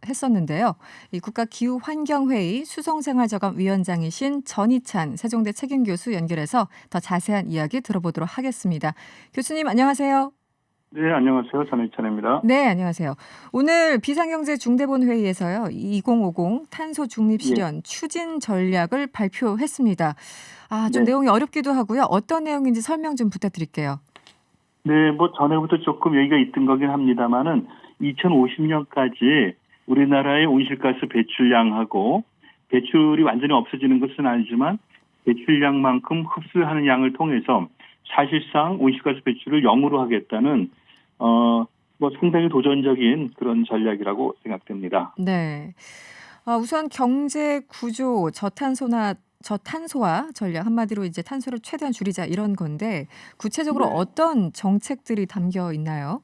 했었는데요. 이 국가기후환경회의 수송생활저감위원장이신 전희찬 세종대 책임교수 연결해서 더 자세한 이야기 들어보도록 하겠습니다. 교수님 안녕하세요. 네, 안녕하세요. 전희찬입니다. 네, 안녕하세요. 오늘 비상경제중대본회의에서요. 2050 탄소 중립 실현 추진 전략을 발표했습니다. 좀 내용이 어렵기도 하고요. 어떤 내용인지 설명 좀 부탁드릴게요. 네, 뭐 전에부터 조금 얘기가 있던 거긴 합니다만은 2050년까지 우리나라의 온실가스 배출량하고 배출이 완전히 없어지는 것은 아니지만 배출량만큼 흡수하는 양을 통해서 사실상 온실가스 배출을 0으로 하겠다는 뭐 상당히 도전적인 그런 전략이라고 생각됩니다. 네. 우선 경제 구조 저탄소화 전략 한마디로 이제 탄소를 최대한 줄이자 이런 건데 구체적으로 어떤 정책들이 담겨 있나요?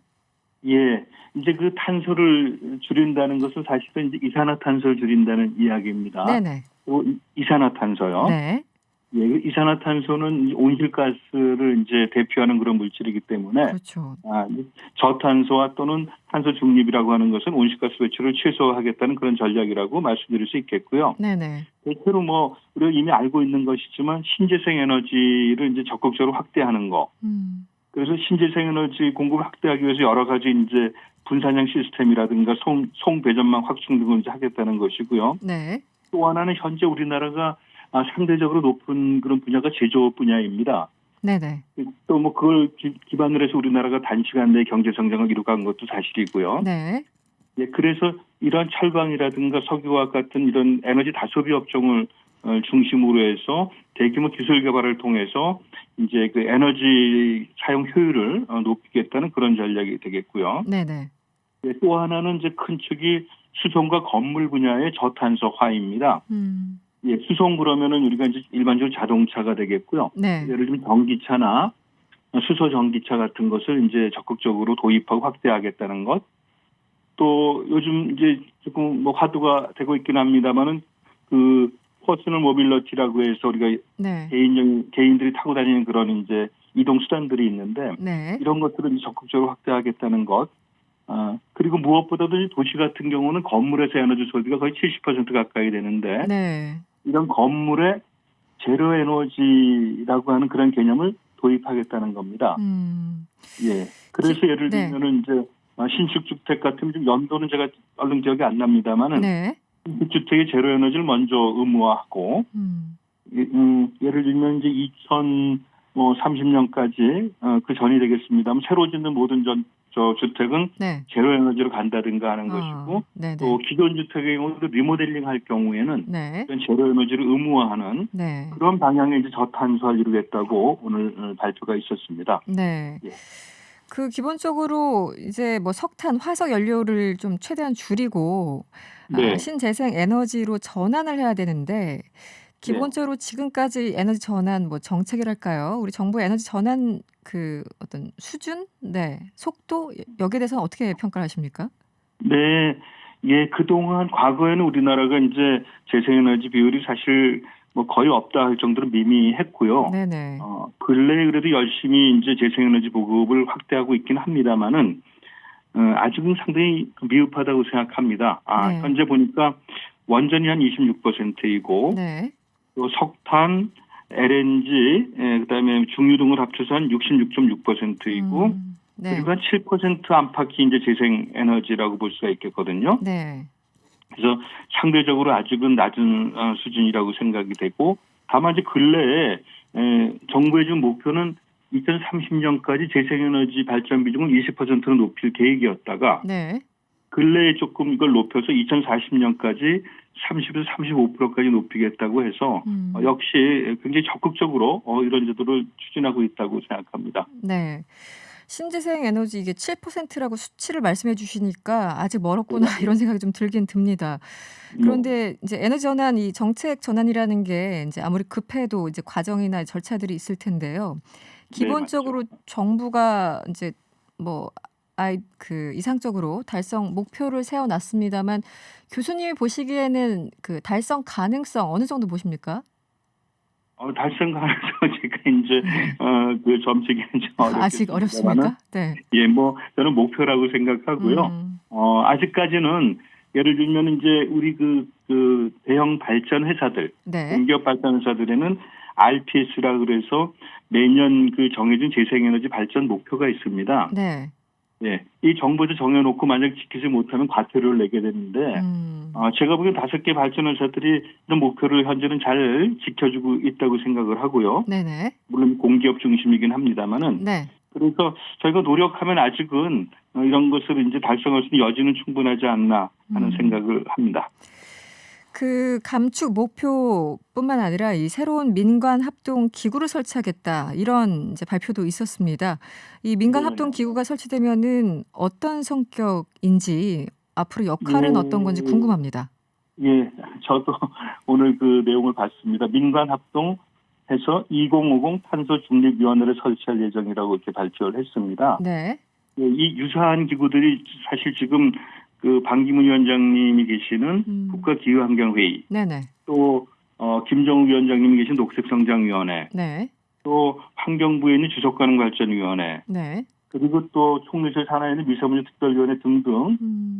예, 이제 그 탄소를 줄인다는 것은 사실은 이제 이산화탄소를 줄인다는 이야기입니다. 네네. 이산화탄소요. 네. 예, 이산화탄소는 온실가스를 이제 대표하는 그런 물질이기 때문에 그렇죠. 저탄소화 또는 탄소 중립이라고 하는 것은 온실가스 배출을 최소화하겠다는 그런 전략이라고 말씀드릴 수 있겠고요. 네네. 대체로 뭐 우리가 이미 알고 있는 것이지만 신재생 에너지를 이제 적극적으로 확대하는 거. 그래서 신재생 에너지 공급을 확대하기 위해서 여러 가지 이제 분산형 시스템이라든가 송배전망 확충 등을 이제 하겠다는 것이고요. 네. 또 하나는 현재 우리나라가 상대적으로 높은 그런 분야가 제조업 분야입니다. 네네. 또 뭐 그걸 기반으로 해서 우리나라가 단시간 내에 경제 성장을 이루어간 것도 사실이고요. 네. 예, 그래서 이런 철강이라든가 석유화학 같은 이런 에너지 다소비 업종을 중심으로 해서 대규모 기술 개발을 통해서 이제 그 에너지 사용 효율을 높이겠다는 그런 전략이 되겠고요. 네네. 예, 또 하나는 이제 큰 축이 수송과 건물 분야의 저탄소화입니다. 예, 수송 그러면은 우리가 이제 일반적으로 자동차가 되겠고요. 네. 예를 들면 전기차나 수소 전기차 같은 것을 이제 적극적으로 도입하고 확대하겠다는 것. 또 요즘 이제 조금 뭐 화두가 되고 있긴 합니다만은 그 퍼스널 모빌리티라고 해서 우리가 네. 개인들이 타고 다니는 그런 이제 이동 수단들이 있는데 네. 이런 것들을 이제 적극적으로 확대하겠다는 것. 그리고 무엇보다도 이 도시 같은 경우는 건물에서 에너지 소비가 거의 70% 가까이 되는데 네. 이런 건물에 제로 에너지라고 하는 그런 개념을 도입하겠다는 겁니다. 예. 그래서 예를 네. 들면은 이제 신축 주택 같은 좀 연도는 제가 얼른 기억이 안 납니다만은 네. 신축 주택의 제로 에너지를 먼저 의무화하고 예를 들면 이제 2030년까지 그 전이 되겠습니다만 새로 짓는 모든 주택은 네. 제로 에너지로 간다든가 하는 것이고 네네. 또 기존 주택의 경우도 리모델링 할 경우에는 네. 이런 제로 에너지를 의무화하는 네. 그런 방향의 이제 저탄소화를 이루겠다고 오늘 발표가 있었습니다. 네. 예. 그 기본적으로 이제 뭐 석탄, 화석 연료를 좀 최대한 줄이고 네. 신재생 에너지로 전환을 해야 되는데 기본적으로 지금까지 에너지 전환 뭐 정책이랄까요? 우리 정부의 에너지 전환 그 어떤 수준, 네, 속도 여기에 대해서는 어떻게 평가를 하십니까? 네, 예, 그동안 과거에는 우리나라가 이제 재생에너지 비율이 사실 뭐 거의 없다 할 정도로 미미했고요. 네네. 근래에 그래도 열심히 이제 재생에너지 보급을 확대하고 있긴 합니다만은 아직은 상당히 미흡하다고 생각합니다. 네. 현재 보니까 원전이 한 26%이고 네. 또 석탄, LNG, 그다음에 중유 등을 합쳐서 한 66.6%이고 네. 그리고 한 7% 안팎이 이제 재생에너지라고 볼 수가 있겠거든요. 네. 그래서 상대적으로 아직은 낮은 수준이라고 생각이 되고 다만 이제 근래에 정부의 준 목표는 2030년까지 재생에너지 발전 비중을 20%로 높일 계획이었다가 네. 근래에 조금 이걸 높여서 2040년까지 30에서 35%까지 높이겠다고 해서 역시 굉장히 적극적으로 이런 제도를 추진하고 있다고 생각합니다. 네. 신재생 에너지 이게 7%라고 수치를 말씀해 주시니까 아직 멀었구나 이런 생각이 좀 들긴 듭니다. 그런데 이제 에너지 전환, 이 정책 전환이라는 게 이제 아무리 급해도 이제 과정이나 절차들이 있을 텐데요. 기본적으로 정부가 이제 뭐 이상적으로 달성 목표를 세워놨습니다만 교수님이 보시기에는 그 달성 가능성 어느 정도 보십니까? 달성 가능성 제가 이제 그 점치기는 좀 어렵습니다. 아직 어렵습니까? 네. 예, 뭐 저는 목표라고 생각하고요. 아직까지는 예를 들면 이제 우리 그 대형 발전 회사들, 네. 공기업 발전 회사들에는 RPS라 그래서 매년 그 정해진 재생에너지 발전 목표가 있습니다. 네. 예, 이 정부에서 정해놓고 만약 지키지 못하면 과태료를 내게 되는데 제가 보기엔 5개 발전회사들이 이런 목표를 현재는 잘 지켜주고 있다고 생각을 하고요. 네네. 물론 공기업 중심이긴 합니다만은. 네. 그래서 저희가 노력하면 아직은 이런 것을 이제 달성할 수 있는 여지는 충분하지 않나 하는 생각을 합니다. 그 감축 목표뿐만 아니라 이 새로운 민관 합동 기구를 설치하겠다 이런 이제 발표도 있었습니다. 이 민간 합동 기구가 설치되면은 어떤 성격인지 앞으로 역할은 어떤 건지 궁금합니다. 예, 저도 오늘 그 내용을 봤습니다. 민간 합동해서 2050 탄소 중립위원회를 설치할 예정이라고 이렇게 발표를 했습니다. 네. 이 유사한 기구들이 사실 지금 그 반기문 위원장님이 계시는 국가기후환경회의, 네네. 또 김정우 위원장님이 계신 녹색성장위원회, 네. 또 환경부에 있는 주석가능발전위원회, 네. 그리고 또 총리실 산하에 있는 미세먼지 특별위원회 등등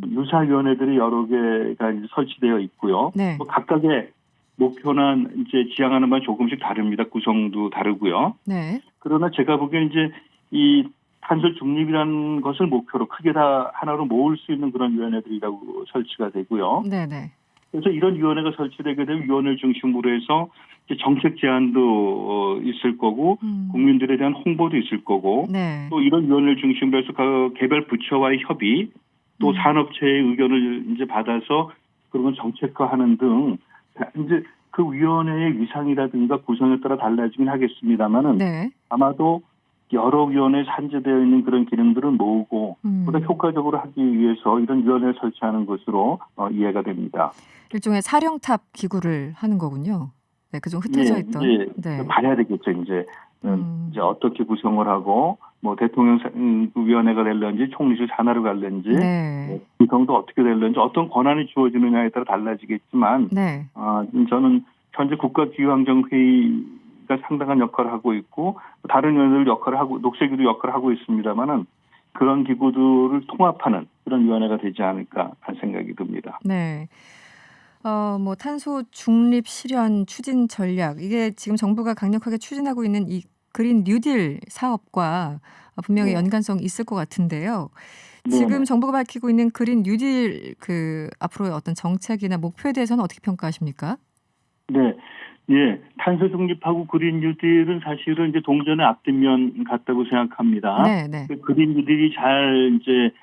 유사위원회들이 여러 개가 이제 설치되어 있고요. 네. 뭐 각각의 목표나 이제 지향하는 바는 조금씩 다릅니다. 구성도 다르고요. 네. 그러나 제가 보기엔 이제 이 탄소 중립이라는 것을 목표로 크게 다 하나로 모을 수 있는 그런 위원회들이라고 설치가 되고요. 네네. 그래서 이런 위원회가 설치되게 되면 위원회를 중심으로 해서 이제 정책 제안도 있을 거고 국민들에 대한 홍보도 있을 거고 네. 또 이런 위원회를 중심으로 해서 그 개별 부처와의 협의 또 산업체의 의견을 이제 받아서 그런 걸 정책화하는 등 이제 그 위원회의 위상이라든가 구성에 따라 달라지긴 하겠습니다만은 네. 아마도 여러 위원회에 산재되어 있는 그런 기능들을 모으고 보다 효과적으로 하기 위해서 이런 위원회를 설치하는 것으로 이해가 됩니다. 일종의 사령탑 기구를 하는 거군요. 네, 그중 흩어져 있던. 이제 봐야 되겠죠. 이제 어떻게 구성을 하고 뭐 대통령위원회가 될런지 총리실 산하로 갈런지 네. 구성도 어떻게 될런지 어떤 권한이 주어지느냐에 따라 달라지겠지만 네. 저는 현재 국가기후환경회의가 상당한 역할을 하고 있고 다른 위원회들 역할을 하고 녹색위도 역할을 하고 있습니다만은 그런 기구들을 통합하는 그런 위원회가 되지 않을까 하는 생각이 듭니다. 네. 뭐 탄소 중립 실현 추진 전략 이게 지금 정부가 강력하게 추진하고 있는 이 그린 뉴딜 사업과 분명히 네. 연관성이 있을 것 같은데요. 네. 지금 정부가 밝히고 있는 그린 뉴딜 그 앞으로의 어떤 정책이나 목표에 대해서는 어떻게 평가하십니까? 네. 예, 탄소 중립하고 그린 뉴딜은 사실은 이제 동전의 앞뒷면 같다고 생각합니다. 네, 네. 그 그린 뉴딜이 잘 이제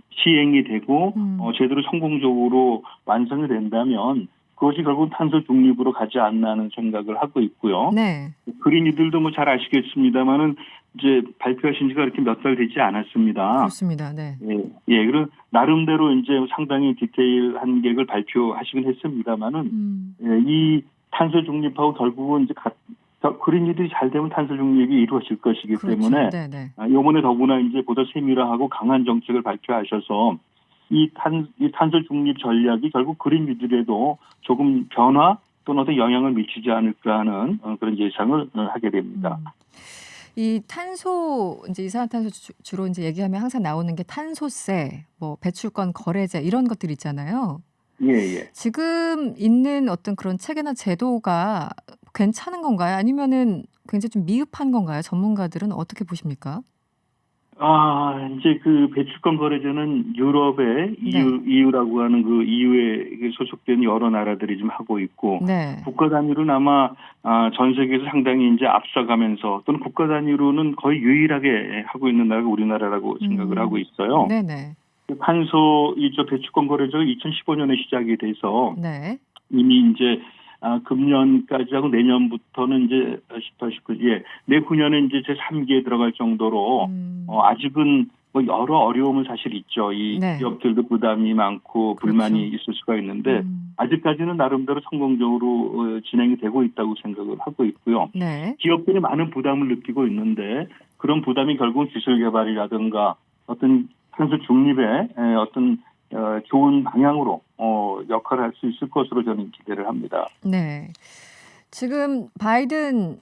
시행이 되고 제대로 성공적으로 완성이 된다면 그것이 결국 탄소 중립으로 가지 않나 하는 생각을 하고 있고요. 네. 그린 뉴딜도 뭐 잘 아시겠습니다만은 이제 발표하신 지가 그렇게 몇 달 되지 않았습니다. 그렇습니다. 네. 예, 그리고 나름대로 이제 상당히 디테일한 계획을 발표하시긴 했습니다만은 이 탄소 중립하고 결국은 이제 그린 뉴딜이 잘 되면 탄소 중립이 이루어질 것이기 그렇죠. 때문에 네네. 이번에 더구나 이제 보다 세밀화하고 강한 정책을 발표하셔서 이 탄소 중립 전략이 결국 그린 뉴딜에도 조금 변화 또는 어떤 영향을 미치지 않을까 하는 그런 예상을 하게 됩니다. 이 탄소 이제 이산화탄소 주로 이제 얘기하면 항상 나오는 게 탄소세, 뭐 배출권 거래제 이런 것들 있잖아요. 예. 지금 있는 어떤 그런 체계나 제도가 괜찮은 건가요? 아니면은 굉장히 좀 미흡한 건가요? 전문가들은 어떻게 보십니까? 이제 그 배출권 거래제는 유럽의 EU라고 하는 그 EU에 소속된 여러 나라들이 좀 하고 있고 네. 국가 단위로는 아마 전 세계에서 상당히 이제 앞서가면서 또는 국가 단위로는 거의 유일하게 하고 있는 나라가 우리나라라고 생각을 하고 있어요. 네네. 탄소 배출권 거래제가 2015년에 시작이 돼서 네. 이미 이제 금년까지 하고 내년부터는 이제 18, 19, 내후년에 이제 제3기에 들어갈 정도로 아직은 뭐 여러 어려움은 사실 있죠. 이 네. 기업들도 부담이 많고 불만이 있을 수가 있는데 아직까지는 나름대로 성공적으로 진행이 되고 있다고 생각을 하고 있고요. 네. 기업들이 많은 부담을 느끼고 있는데 그런 부담이 결국은 기술 개발이라든가 어떤 탄소 중립의 어떤 좋은 방향으로 역할을 할 수 있을 것으로 저는 기대를 합니다. 네. 지금 바이든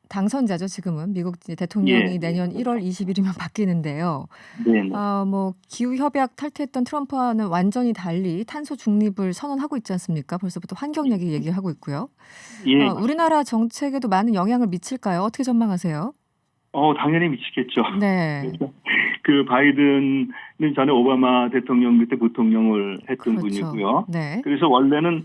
당선자죠. 지금은 미국 대통령이 내년 1월 20일이면 바뀌는데요. 네. 뭐 기후 협약 탈퇴했던 트럼프와는 완전히 달리 탄소 중립을 선언하고 있지 않습니까? 벌써부터 환경 얘기하고 있고요. 예. 우리나라 정책에도 많은 영향을 미칠까요? 어떻게 전망하세요? 당연히 미치겠죠. 네. 그 바이든은 전에 오바마 대통령 그때 부통령을 했던 그렇죠. 분이고요. 네. 그래서 원래는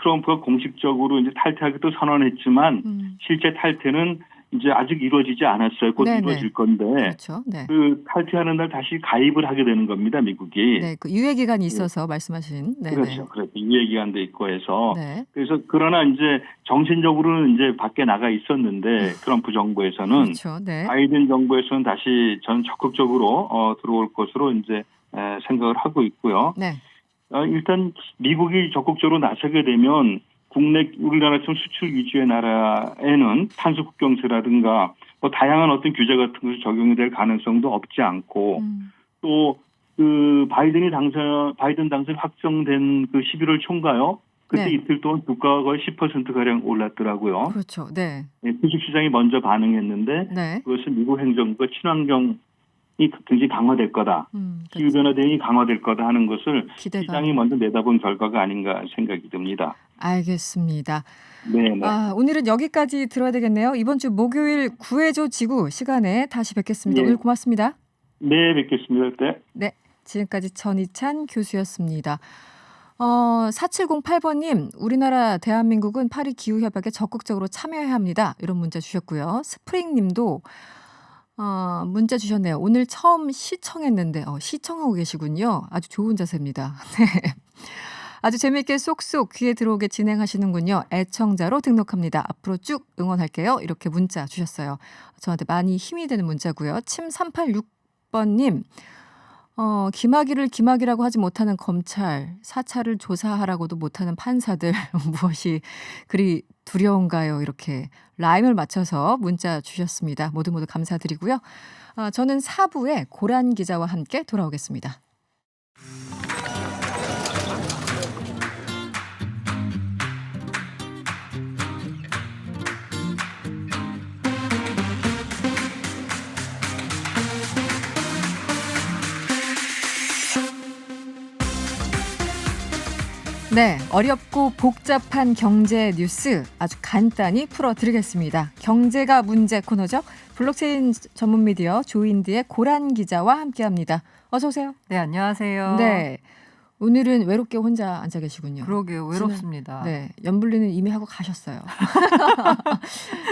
트럼프가 공식적으로 이제 탈퇴하기도 선언했지만 실제 탈퇴는 이제 아직 이루어지지 않았어요. 곧 네네. 이루어질 건데 그렇죠. 네. 그 탈퇴하는 날 다시 가입을 하게 되는 겁니다, 미국이. 네, 그 유예 기간이 있어서 말씀하신. 네. 그렇죠. 유예 기간도 있고 해서 네. 그래서 그러나 이제 정신적으로는 이제 밖에 나가 있었는데 트럼프 정부에서는 그렇죠. 네. 바이든 정부에서는 다시 전 적극적으로 들어올 것으로 이제 생각을 하고 있고요. 네. 일단 미국이 적극적으로 나서게 되면 국내 우리나라처럼 수출 위주의 나라에는 탄소 국경세라든가 뭐 다양한 어떤 규제 같은 것이 적용이 될 가능성도 없지 않고 또 그 바이든 당선 확정된 그 11월 초인가요? 그때 네. 이틀 동안 주가가 거의 10% 가량 올랐더라고요. 그렇죠. 네. 주식시장이 먼저 반응했는데 네. 그것은 미국 행정부가 친환경이 굉장히 강화될 거다. 기후변화 대응이 강화될 거다 하는 것을 시장이 먼저 내다본 결과가 아닌가 생각이 듭니다. 알겠습니다. 네. 오늘은 여기까지 들어야 되겠네요. 이번 주 목요일 구해줘 지구 시간에 다시 뵙겠습니다. 네. 오늘 고맙습니다. 네, 뵙겠습니다. 네, 지금까지 전희찬 교수였습니다. 4708번님, 우리나라 대한민국은 파리 기후협약에 적극적으로 참여해야 합니다. 이런 문자 주셨고요. 스프링님도 문자 주셨네요. 오늘 처음 시청했는데 시청하고 계시군요. 아주 좋은 자세입니다. 네. 아주 재미있게 쏙쏙 귀에 들어오게 진행하시는군요. 애청자로 등록합니다. 앞으로 쭉 응원할게요. 이렇게 문자 주셨어요. 저한테 많이 힘이 되는 문자고요. 침 386번님. 기막이라고 하지 못하는 검찰, 사찰을 조사하라고도 못하는 판사들 무엇이 그리 두려운가요? 이렇게 라임을 맞춰서 문자 주셨습니다. 모두 감사드리고요. 저는 4부에 고란 기자와 함께 돌아오겠습니다. 네, 어렵고 복잡한 경제 뉴스 아주 간단히 풀어드리겠습니다. 경제가 문제 코너죠. 블록체인 전문 미디어 조인드의 고란 기자와 함께합니다. 어서 오세요. 네, 안녕하세요. 네, 오늘은 외롭게 혼자 앉아 계시군요. 그러게요, 외롭습니다. 네, 연불리는 이미 하고 가셨어요.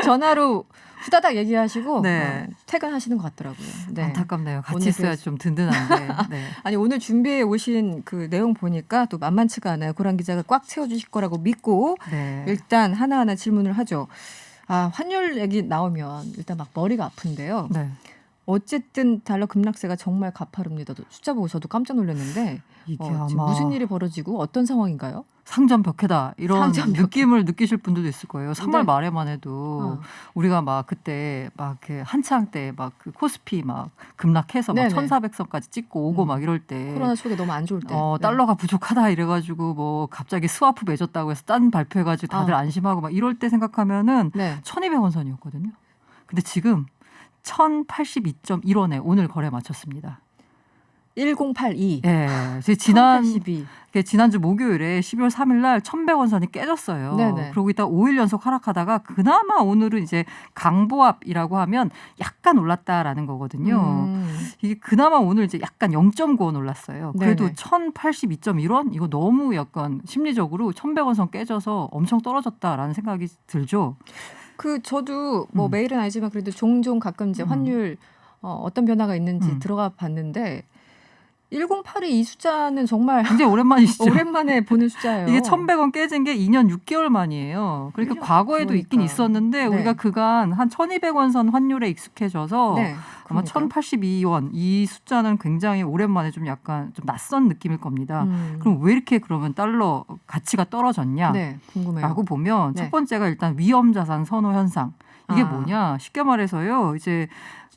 전화로 후다닥 얘기하시고 네. 퇴근하시는 것 같더라고요. 네. 안타깝네요. 같이 있어야 좀 든든한데. 네. 아니 오늘 준비해 오신 그 내용 보니까 또 만만치가 않아요. 고란 기자가 꽉 채워주실 거라고 믿고 네. 일단 하나하나 질문을 하죠. 환율 얘기 나오면 일단 막 머리가 아픈데요. 네. 어쨌든 달러 급락세가 정말 가파릅니다. 숫자 보고 저도 깜짝 놀랐는데 이게 지금 아마 무슨 일이 벌어지고 어떤 상황인가요? 상전벽해다 이런 느낌을 느끼실 분들도 있을 거예요. 3월 네. 말에만 해도 우리가 막 그때 막 한창 때 막 그 코스피 막 급락해서 막 1,400선까지 찍고 오고 막 이럴 때 코로나 속에 너무 안 좋을 때 달러가 부족하다 이래가지고 뭐 갑자기 스와프 맺었다고 해서 딴 발표해가지고 다들 안심하고 막 이럴 때 생각하면은 1,200원 선이었거든요. 근데 지금 1,082.1원에 오늘 거래 마쳤습니다. 1082. 네, 지난주 목요일에 12월 3일 날 1,100원 선이 깨졌어요. 네네. 그러고 있다가 5일 연속 하락하다가 그나마 오늘은 이제 강보합이라고 하면 약간 올랐다라는 거거든요. 이게 그나마 오늘 이제 약간 0.9원 올랐어요. 그래도 1,082.1원 이거 너무 약간 심리적으로 1,100원 선 깨져서 엄청 떨어졌다라는 생각이 들죠. 저도 뭐 매일은 아니지만 그래도 종종 가끔 이제 환율 어떤 변화가 있는지 들어가 봤는데 1082 이 숫자는 정말 굉장히 오랜만이시죠. 오랜만에 보는 숫자예요. 이게 1,100원 깨진 게 2년 6개월 만이에요. 그러니까 과거에도 있긴 있었는데 우리가 그간 한 1,200원 선 환율에 익숙해져서 아마 1,082원 이 숫자는 굉장히 오랜만에 좀 약간 좀 낯선 느낌일 겁니다. 그럼 왜 이렇게 그러면 달러 가치가 떨어졌냐? 궁금해요. 라고 보면 첫 번째가 일단 위험자산 선호 현상. 이게 뭐냐? 쉽게 말해서요. 이제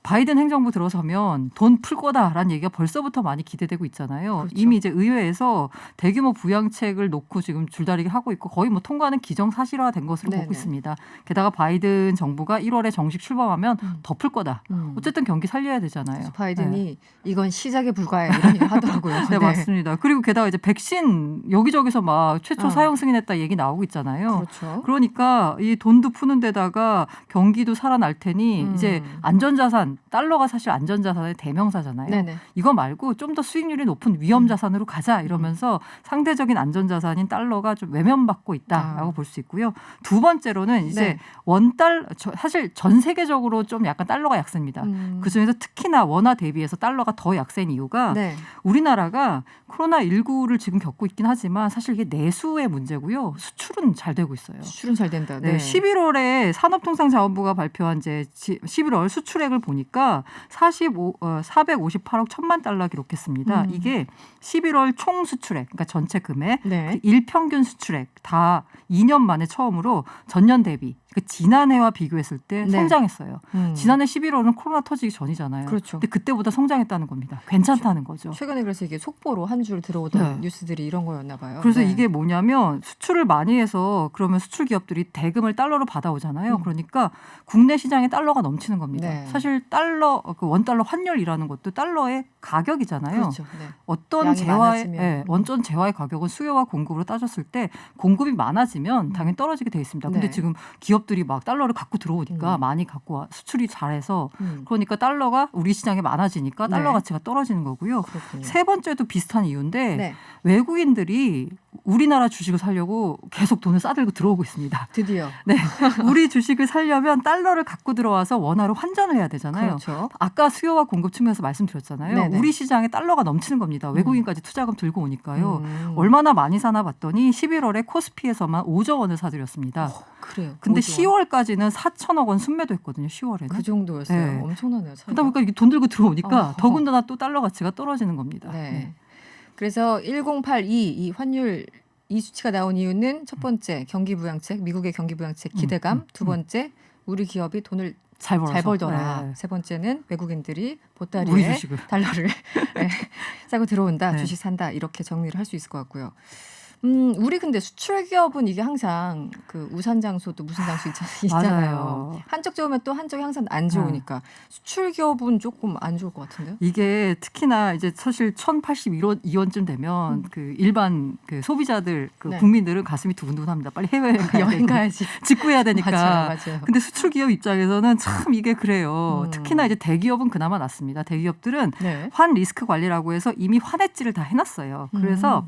바이든 행정부 들어서면 돈 풀 거다라는 얘기가 벌써부터 많이 기대되고 있잖아요. 그렇죠. 이미 이제 의회에서 대규모 부양책을 놓고 지금 줄다리기 하고 있고 거의 뭐 통과는 기정사실화된 것으로 보고 있습니다. 게다가 바이든 정부가 1월에 정식 출범하면 더 풀 거다. 어쨌든 경기 살려야 되잖아요. 바이든이 이건 시작에 불과해 이런 얘기 하더라고요. 네, 맞습니다. 그리고 게다가 이제 백신 여기저기서 막 최초 사용 승인했다 얘기 나오고 있잖아요. 그렇죠. 그러니까 이 돈도 푸는 데다가 경기도 살아날 테니 이제 안전자산 달러가 사실 안전자산의 대명사잖아요. 네네. 이거 말고 좀 더 수익률이 높은 위험자산으로 가자 이러면서 상대적인 안전자산인 달러가 좀 외면받고 있다라고 볼 수 있고요. 두 번째로는 이제 원달러 사실 전 세계적으로 좀 약간 달러가 약세입니다. 그중에서 특히나 원화 대비해서 달러가 더 약세인 이유가 우리나라가 코로나19를 지금 겪고 있긴 하지만 사실 이게 내수의 문제고요. 수출은 잘 되고 있어요. 수출은 잘 된다. 네. 11월에 산업통상자원부가 발표한 이제 11월 수출액을 보니까 458억 1천만 달러 기록했습니다. 이게 11월 총 수출액, 그러니까 전체 금액, 그 일평균 수출액 다 2년 만에 처음으로 전년 대비, 그러니까 지난해와 비교했을 때 성장했어요. 지난해 11월은 코로나 터지기 전이잖아요. 그렇죠. 근데 그때보다 성장했다는 겁니다. 괜찮다는 거죠. 최근에 그래서 이게 속보로 한 줄 들어오던 뉴스들이 이런 거였나 봐요. 그래서 이게 뭐냐면 수출을 많이 해서 그러면 수출 기업들이 대금을 달러로 받아오잖아요. 그러니까 국내 시장에 달러가 넘치는 겁니다. 사실 달러, 그 원달러 환율이라는 것도 달러의 가격이잖아요. 그렇죠. 어떤 재화의 원전 재화의 가격은 수요와 공급으로 따졌을 때 공급이 많아지면 당연히 떨어지게 돼 있습니다. 근데 지금 기업들이 막 달러를 갖고 들어오니까 많이 갖고 와 수출이 잘해서 그러니까 달러가 우리 시장에 많아지니까 달러 가치가 떨어지는 거고요. 그렇군요. 세 번째도 비슷한 이유인데 외국인들이 우리나라 주식을 사려고 계속 돈을 싸들고 들어오고 있습니다. 드디어. 네, 우리 주식을 사려면 달러를 갖고 들어와서 원화로 환전을 해야 되잖아요. 그렇죠. 아까 수요와 공급 측면에서 말씀드렸잖아요. 네네. 우리 시장에 달러가 넘치는 겁니다. 외국인까지 투자금 들고 오니까요. 얼마나 많이 사나 봤더니 11월에 코스피에서만 5조 원을 사들였습니다. 그래요. 근데 5조 10월까지는 4천억 원 순매도했거든요. 10월에는. 그 정도였어요. 엄청나네요. 그러다 보니까 이게 돈 들고 들어오니까 더군다나 또 달러 가치가 떨어지는 겁니다. 그래서 1082 이 환율 이 수치가 나온 이유는 첫 번째 경기부양책, 미국의 경기부양책 기대감, 두 번째 우리 기업이 돈을 잘 벌더라. 네. 세 번째는 외국인들이 우리 보따리에 주식을. 달러를 네, 싸고 들어온다. 네. 주식 산다. 이렇게 정리를 할 수 있을 것 같고요. 우리 근데 수출 기업은 이게 항상 그 우산 장소도 무슨 장소 있잖아요. 맞아요. 한쪽 좋으면 또 한쪽이 항상 안 좋으니까 수출 기업은 조금 안 좋을 것 같은데요. 이게 특히나 이제 사실 1082원쯤 되면 그 일반 그 소비자들 그 네. 국민들은 가슴이 두근두근합니다. 빨리 해외여행 여행 가야지. 직구해야 되니까. 맞아요. 근데 수출 기업 입장에서는 참 이게 그래요. 특히나 이제 대기업은 그나마 낫습니다. 대기업들은 네. 환 리스크 관리라고 해서 이미 환해지를 다 해놨어요. 그래서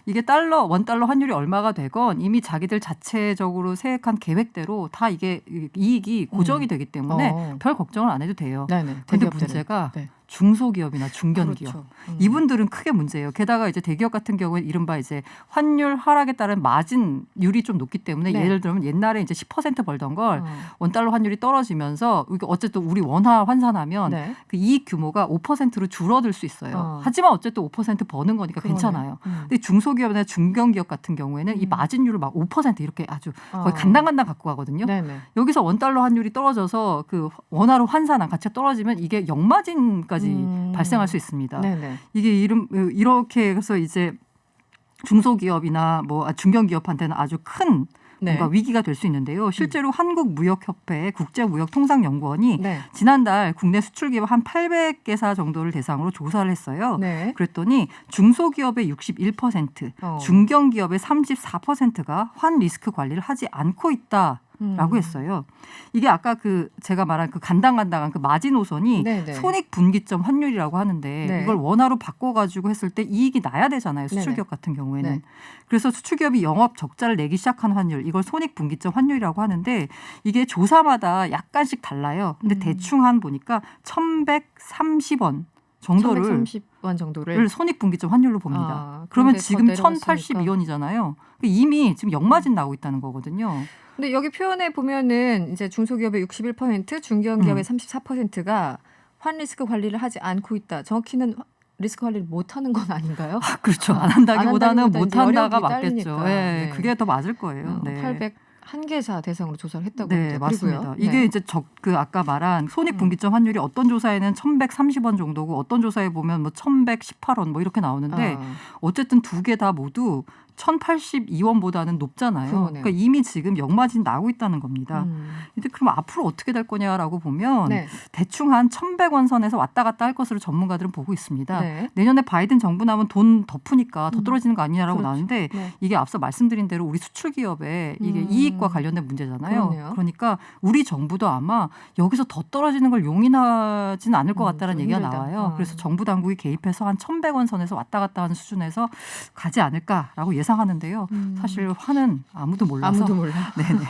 이게 원달러 환율이 얼마가 되건 이미 자기들 자체적으로 세획한 계획대로 다 이게 이익이 고정이 되기 때문에 별 걱정을 안 해도 돼요. 네네. 근데 대기업들은. 문제가 네. 중소기업이나 중견기업 그렇죠. 이분들은 크게 문제예요. 게다가 이제 대기업 같은 경우는 이른바 이제 환율 하락에 따른 마진율이 좀 높기 때문에 네. 예를 들면 옛날에 이제 10% 벌던 걸 원달러 환율이 떨어지면서 어쨌든 우리 원화 환산하면 네. 그 이익 규모가 5%로 줄어들 수 있어요. 하지만 어쨌든 5% 버는 거니까 그러네. 괜찮아요. 근데 중소기업이나 중견기업 같은 경우에는 이 마진율을 막 5% 이렇게 아주 거의 간당간당 갖고 가거든요. 네네. 여기서 여기서 원달러 환율이 떨어져서 그 원화로 환산한 가치가 떨어지면 이게 역마진까지 발생할 수 있습니다. 네네. 이게 이렇게 해서 이제 중소기업이나 뭐 중견기업한테는 아주 큰 뭔가 위기가 될 수 있는데요. 실제로 한국무역협회 국제무역통상연구원이 네. 지난달 국내 수출기업 한 800개사 정도를 대상으로 조사를 했어요. 네. 그랬더니 중소기업의 61%, 중견기업의 34%가 환 리스크 관리를 하지 않고 있다. 라고 했어요. 이게 아까 그 제가 말한 그 간당간당한 그 마지노선이 네네. 손익분기점 환율이라고 하는데 네. 이걸 원화로 바꿔가지고 했을 때 이익이 나야 되잖아요. 수출기업 같은 경우에는. 네. 그래서 수출기업이 영업 적자를 내기 시작한 환율, 이걸 손익분기점 환율이라고 하는데 이게 조사마다 약간씩 달라요. 근데 대충 한 보니까 1,130원 정도를 130원 정도를 손익분기점 환율로 봅니다. 아, 그러면 그런데 지금 더 내려갔으니까. 1,082원이잖아요. 이미 지금 역마진 나오고 있다는 거거든요. 근데 여기 표현에 보면은 이제 중소기업의 61%, 중견기업의 34%가 환 리스크 관리를 하지 않고 있다. 정확히는 리스크 관리를 못 하는 건 아닌가요? 그렇죠. 안 한다기보다는 안 못 이제 한다가 여력이 맞겠죠. 딸리니까. 네, 그게 더 맞을 거예요. 네. 801개사 대상으로 조사를 했다고 네, 합니다. 맞습니다. 그리고요. 이게 네. 이제 그 아까 말한 손익분기점 환율이 어떤 조사에는 1,130원 정도고 어떤 조사에 보면 뭐 1,118원 뭐 이렇게 나오는데 어쨌든 두 개 다 모두 1,082원보다는 높잖아요. 그러네요. 그러니까 이미 지금 역마진 나오고 있다는 겁니다. 근데 그럼 앞으로 어떻게 될 거냐라고 보면 네. 대충 한 1,100원 선에서 왔다 갔다 할 것으로 전문가들은 보고 있습니다. 네. 내년에 바이든 정부 나면 돈 더 푸니까 더 떨어지는 거 아니냐라고 그렇죠. 나오는데 네. 이게 앞서 말씀드린 대로 우리 수출 기업의 이게 이익과 관련된 문제잖아요. 그러네요. 그러니까 우리 정부도 아마 여기서 더 떨어지는 걸 용인하지는 않을 것 같다는 좀 얘기가 힘들다. 나와요. 그래서 정부 당국이 개입해서 한 1,100원 선에서 왔다 갔다 하는 수준에서 가지 않을까라고 예상하는데요. 사실 화는 아무도 몰라서. 아무도 몰라. 네네.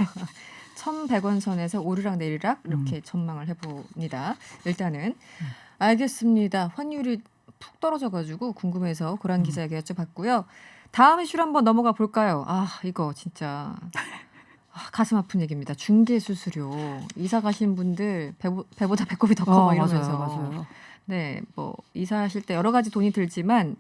1,100원 선에서 오르락 내리락 이렇게 전망을 해봅니다. 일단은 알겠습니다. 환율이 푹 떨어져가지고 궁금해서 고란 기자에게 여쭤봤고요. 다음 이슈로 한번 넘어가 볼까요? 아 이거 진짜 가슴 아픈 얘기입니다. 중개 수수료 이사 가신 분들 배보다 배꼽이 더 커 이러면서 맞아요. 네, 뭐 이사하실 때 여러 가지 돈이 들지만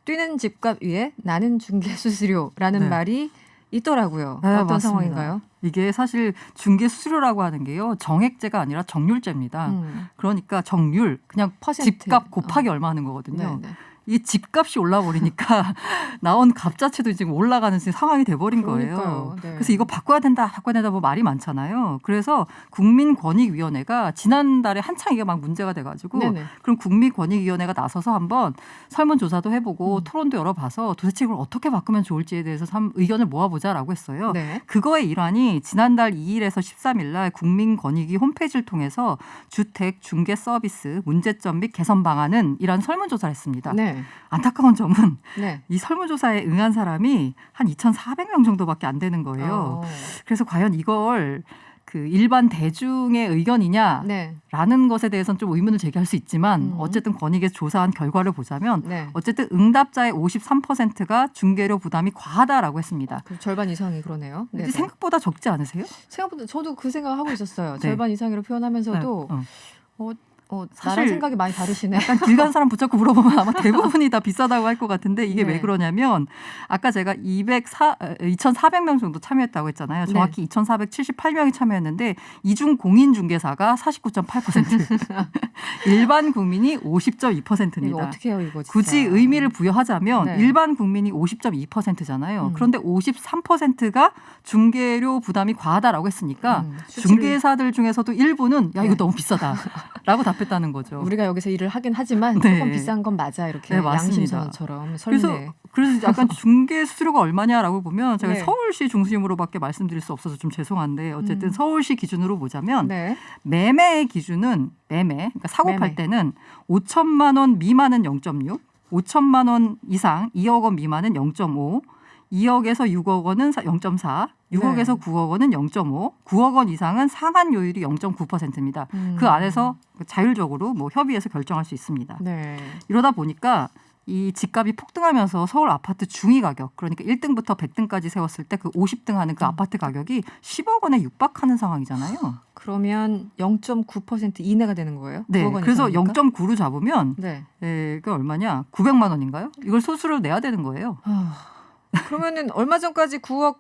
뛰는 집값 위에 나는 중개 수수료라는 네. 말이 있더라고요. 네, 어떤 맞습니다. 상황인가요? 이게 사실 중개 수수료라고 하는 게요. 정액제가 아니라 정률제입니다. 그러니까 정률 그냥 퍼센트. 집값 곱하기 얼마 하는 거거든요. 네, 네. 이 집값이 올라버리니까 나온 값 자체도 지금 올라가는 상황이 돼버린 거예요. 그러니까요. 네. 그래서 이거 바꿔야 된다 뭐 말이 많잖아요. 그래서 국민권익위원회가 지난달에 한창 이게 막 문제가 돼가지고 네네. 그럼 국민권익위원회가 나서서 한번 설문조사도 해보고 토론도 열어봐서 도대체 이걸 어떻게 바꾸면 좋을지에 대해서 의견을 모아보자라고 했어요. 네. 그거의 일환이 지난달 2일에서 13일 날 국민권익위 홈페이지를 통해서 주택 중개 서비스 문제점 및 개선 방안은 이란 설문조사를 했습니다. 네. 안타까운 점은 네. 이 설문조사에 응한 사람이 한 2,400명 정도밖에 안 되는 거예요. 그래서 과연 이걸 그 일반 대중의 의견이냐라는 네. 것에 대해서는 좀 의문을 제기할 수 있지만 어쨌든 권익에서 조사한 결과를 보자면 네. 어쨌든 응답자의 53%가 중개료 부담이 과하다라고 했습니다. 그 절반 이상이 그러네요. 근데 네네. 생각보다 적지 않으세요? 생각보다 저도 그 생각을 하고 있었어요. 네. 절반 이상으로 표현하면서도 나랑 생각이 많이 다르시네. 약간 길 간 사람 붙잡고 물어보면 아마 대부분이 다 비싸다고 할 것 같은데 이게 네. 왜 그러냐면 아까 제가 2,400명 정도 참여했다고 했잖아요. 정확히 2,478명이 참여했는데 이중 공인중개사가 49.8%, 일반 국민이 50.2%입니다. 이거 어떻게 해요, 이거 진짜. 굳이 의미를 부여하자면 네. 일반 국민이 50.2%잖아요. 그런데 53%가 중개료 부담이 과하다라고 했으니까 중개사들 중에서도 일부는 야 이거 너무 비싸다라고 답했다는 거죠. 우리가 여기서 일을 하긴 하지만 네. 조금 비싼 건 맞아 이렇게 네, 맞습니다. 양심선언처럼 설레. 그래서 약간 중개 수수료가 얼마냐라고 보면 제가 네. 서울시 중심으로밖에 말씀드릴 수 없어서 좀 죄송한데 어쨌든 서울시 기준으로 보자면 네. 매매의 기준은 그러니까 사고 매매. 팔 때는 5천만 원 미만은 0.6, 5천만 원 이상 2억 원 미만은 0.5, 2억에서 6억 원은 0.4, 6억에서 9억 원은 0.5, 9억 원 이상은 상한 요율이 0.9%입니다. 그 안에서 자율적으로 뭐 협의해서 결정할 수 있습니다. 네. 이러다 보니까 이 집값이 폭등하면서 서울 아파트 중위 가격, 그러니까 1등부터 100등까지 세웠을 때 그 50등 하는 그 아파트 가격이 10억 원에 육박하는 상황이잖아요. 그러면 0.9% 이내가 되는 거예요? 네. 9억 원 그래서 이상이니까? 0.9로 잡으면 네. 그 얼마냐? 900만 원인가요? 이걸 소수로 내야 되는 거예요. 그러면은 얼마 전까지 9억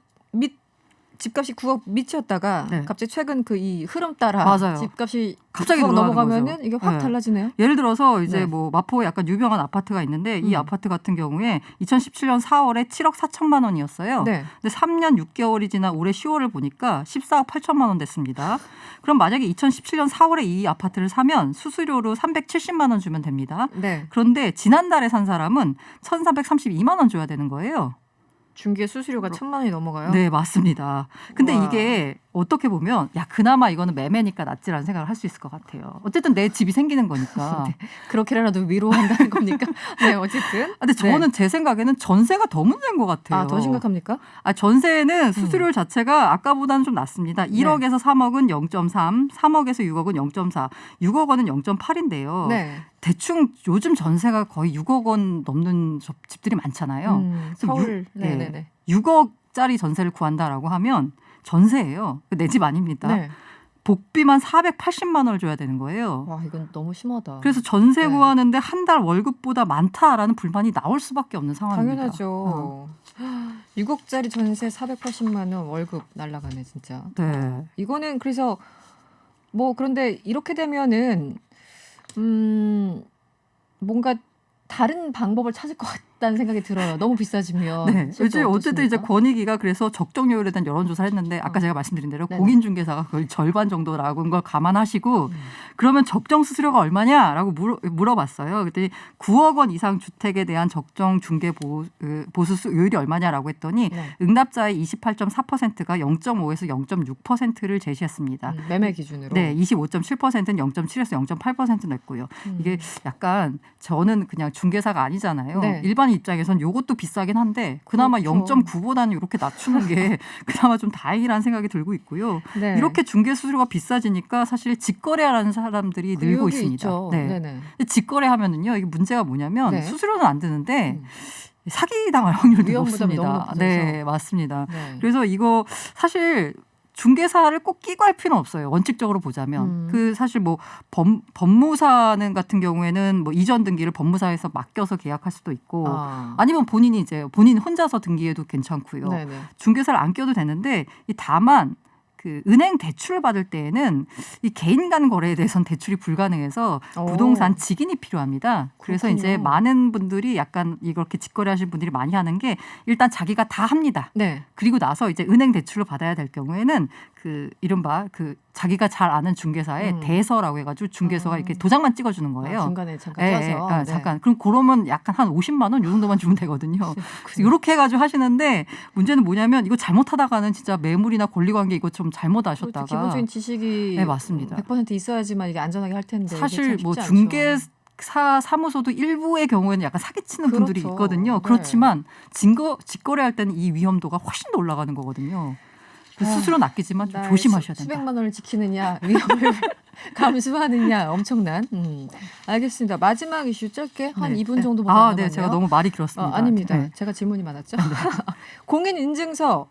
집값이 9억 밑이었다가 갑자기 최근 그 이 흐름 따라 맞아요. 집값이 갑자기 9억 늘어나는 넘어가면은 거죠. 이게 확 네. 달라지네요. 예를 들어서 이제 네. 뭐 마포에 약간 유명한 아파트가 있는데 이 아파트 같은 경우에 2017년 4월에 7억 4천만 원이었어요. 네. 근데 3년 6개월이 지난 올해 10월을 보니까 14억 8천만 원 됐습니다. 그럼 만약에 2017년 4월에 이 아파트를 사면 수수료로 370만 원 주면 됩니다. 네. 그런데 지난달에 산 사람은 1,332만 원 줘야 되는 거예요. 중개 수수료가 1,000만 원이 넘어가요? 네, 맞습니다. 근데 우와. 이게 어떻게 보면 야 그나마 이거는 매매니까 낫지라는 생각을 할 수 있을 것 같아요. 어쨌든 내 집이 생기는 거니까. 네. 그렇게라도 위로한다는 겁니까? 네, 어쨌든. 근데 저는 제 생각에는 전세가 더 문제인 것 같아요. 아, 더 심각합니까? 전세는 수수료 자체가 아까보다는 좀 낮습니다. 1억에서 3억은 0.3, 3억에서 6억은 0.4, 6억 원은 0.8인데요. 네. 대충 요즘 전세가 거의 6억 원 넘는 집들이 많잖아요. 서울. 네. 네네네. 6억짜리 전세를 구한다라고 하면 전세예요. 내 집 아닙니다. 네. 복비만 480만 원을 줘야 되는 거예요. 와, 이건 너무 심하다. 그래서 전세 네. 구하는데 한 달 월급보다 많다라는 불만이 나올 수밖에 없는 상황입니다. 당연하죠. 6억짜리 전세 480만 원 월급 날라가네 진짜. 네. 이거는 그래서 뭐 그런데 이렇게 되면은 뭔가 다른 방법을 찾을 것 같다는 생각이 들어요. 너무 비싸지면. 네. 요즘 어쨌든 이제 어떻습니까? 권익위가 그래서 적정요율에 대한 여론조사를 했는데 아까 제가 말씀드린 대로 네네. 공인중개사가 거의 절반 정도라고 걸 감안하시고 그러면 적정 수수료가 얼마냐라고 물어봤어요. 그랬더니 9억 원 이상 주택에 대한 적정 중개 보수요율이 얼마냐라고 했더니 네. 응답자의 28.4%가 0.5에서 0.6%를 제시했습니다. 매매 기준으로. 네, 25.7%는 0.7에서 0.8% 냈고요. 이게 약간 저는 그냥 중개사가 아니잖아요. 네. 일반 입장에선 이것도 비싸긴 한데 그나마 그렇죠. 0.9보다는 이렇게 낮추는 게 그나마 좀 다행이라는 생각이 들고 있고요. 네. 이렇게 중개 수수료가 비싸지니까 사실 직거래하는 사람들이 그 늘고 의혹이 있습니다. 있죠. 네. 네네. 근데 직거래하면은요, 이게 문제가 뭐냐면 네. 수수료는 안 드는데 사기 당할 확률도 위험 부담이 너무 높습니다. 높아져서. 네, 맞습니다. 네. 그래서 이거 사실 중개사를 꼭 끼고 할 필요는 없어요. 원칙적으로 보자면. 그 사실 뭐 법무사는 같은 경우에는 뭐 이전 등기를 법무사에서 맡겨서 계약할 수도 있고 아니면 본인 혼자서 등기해도 괜찮고요. 네네. 중개사를 안 껴도 되는데 다만 그 은행 대출을 받을 때에는 이 개인 간 거래에 대해서는 대출이 불가능해서 부동산 직인이 필요합니다. 그래서 그렇군요. 이제 많은 분들이 약간 이렇게 직거래하시는 분들이 많이 하는 게 일단 자기가 다 합니다. 네. 그리고 나서 이제 은행 대출을 받아야 될 경우에는 그 이른바 그 자기가 잘 아는 중개사에 대서라고 해가지고 중개서가 이렇게 도장만 찍어주는 거예요. 중간에 잠깐 껴서. 네. 잠깐. 그럼 그러면 약간 한 50만 원 이 정도만 주면 되거든요. 이렇게 해가지고 하시는데 문제는 뭐냐면 이거 잘못하다가는 진짜 매물이나 권리관계 이거 좀 잘못하셨다가 기본적인 지식이 네, 맞습니다. 100% 있어야지만 이게 안전하게 할 텐데. 사실 이게 참 뭐 쉽지 중개 않죠. 사무소도 일부의 경우에는 약간 사기치는 분들이 그렇죠. 있거든요. 네. 그렇지만 직거래할 때는 이 위험도가 훨씬 더 올라가는 거거든요. 수수료는 아끼지만 좀 조심하셔야 된다. 수백만 원을 지키느냐 위험을 감수하느냐 엄청난. 알겠습니다. 마지막 이슈 짧게 한 2분 정도밖에 안 남았네요. 네, 제가 너무 말이 길었습니다. 아닙니다. 네. 제가 질문이 많았죠. 공인인증서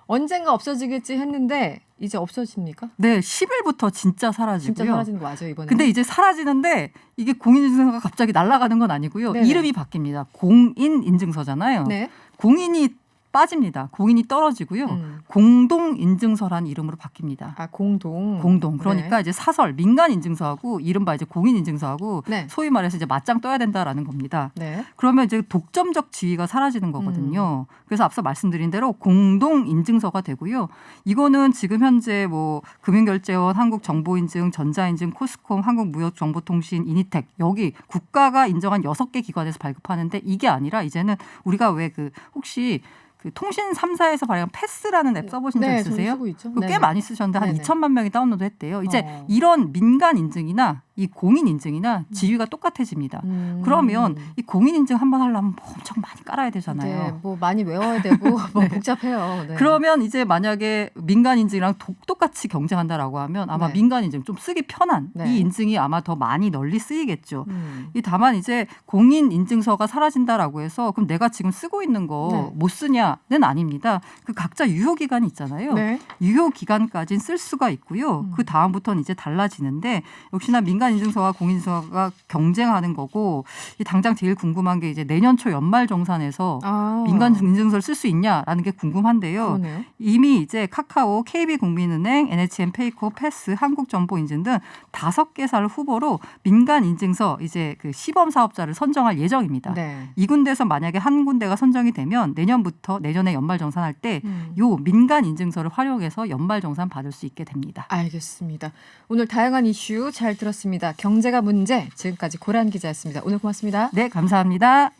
언젠가 없어지겠지 했는데 이제 없어집니까? 네, 10일부터 진짜 사라지고요. 진짜 사라지는 거 맞아요, 이번에. 근데 이제 사라지는데 이게 공인인증서가 갑자기 날아가는 건 아니고요. 네네. 이름이 바뀝니다. 공인인증서잖아요. 네. 공인이 빠집니다. 공인이 떨어지고요. 공동인증서라는 이름으로 바뀝니다. 아, 공동. 그러니까 네. 이제 사설 민간인증서하고 이른바 이제 공인인증서하고 네. 소위 말해서 이제 맞짱 떠야 된다라는 겁니다. 네. 그러면 이제 독점적 지위가 사라지는 거거든요. 그래서 앞서 말씀드린 대로 공동인증서가 되고요. 이거는 지금 현재 뭐 금융결제원, 한국정보인증, 전자인증, 코스콤, 한국무역정보통신, 이니텍 여기 국가가 인정한 6개 기관에서 발급하는데 이게 아니라 이제는 우리가 왜 그 혹시 그 통신 3사에서 발행한 패스라는 앱 써보신 적 네, 있으세요? 저는 쓰고 있죠. 그거 꽤 네네. 많이 쓰셨는데 한 네네. 2천만 명이 다운로드 했대요. 이제 이런 민간 인증이나 이 공인 인증이나 지위가 똑같아집니다. 그러면 이 공인 인증 한번 하려면 뭐 엄청 많이 깔아야 되잖아요. 네, 뭐 많이 외워야 되고 뭐 복잡해요. 네. 그러면 이제 만약에 민간 인증이랑 똑같이 경쟁한다라고 하면 아마 네. 민간 인증 좀 쓰기 편한 네. 이 인증이 아마 더 많이 널리 쓰이겠죠. 이 다만 이제 공인 인증서가 사라진다라고 해서 그럼 내가 지금 쓰고 있는 거 못 쓰냐는 아닙니다. 그 각자 유효 기간이 있잖아요. 네. 유효 기간까지는 쓸 수가 있고요. 그 다음부터는 이제 달라지는데 역시나 민간 인증서와 공인 인증서가 경쟁하는 거고 이 당장 제일 궁금한 게 이제 내년 초 연말 정산에서 민간 인증서를 쓸 수 있냐라는 게 궁금한데요. 그러네요. 이미 이제 카카오, KB국민은행, NHN페이코, 패스, 한국정보인증 등 5개사를 후보로 민간 인증서 이제 그 시범 사업자를 선정할 예정입니다. 네. 이 군데에서 만약에 한 군데가 선정이 되면 내년부터 내년에 연말 정산할 때 요 민간 인증서를 활용해서 연말 정산 받을 수 있게 됩니다. 알겠습니다. 오늘 다양한 이슈 잘 들었습니다. 경제가 문제 지금까지 고란 기자였습니다. 오늘 고맙습니다. 네, 감사합니다.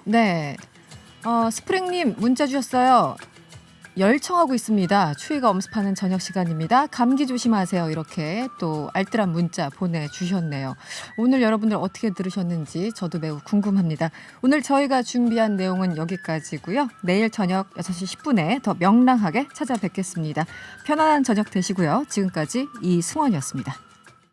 네, 스프링님 문자 주셨어요. 열청하고 있습니다. 추위가 엄습하는 저녁 시간입니다. 감기 조심하세요. 이렇게 또 알뜰한 문자 보내주셨네요. 오늘 여러분들 어떻게 들으셨는지 저도 매우 궁금합니다. 오늘 저희가 준비한 내용은 여기까지고요. 내일 저녁 6시 10분에 더 명랑하게 찾아뵙겠습니다. 편안한 저녁 되시고요. 지금까지 이승원이었습니다.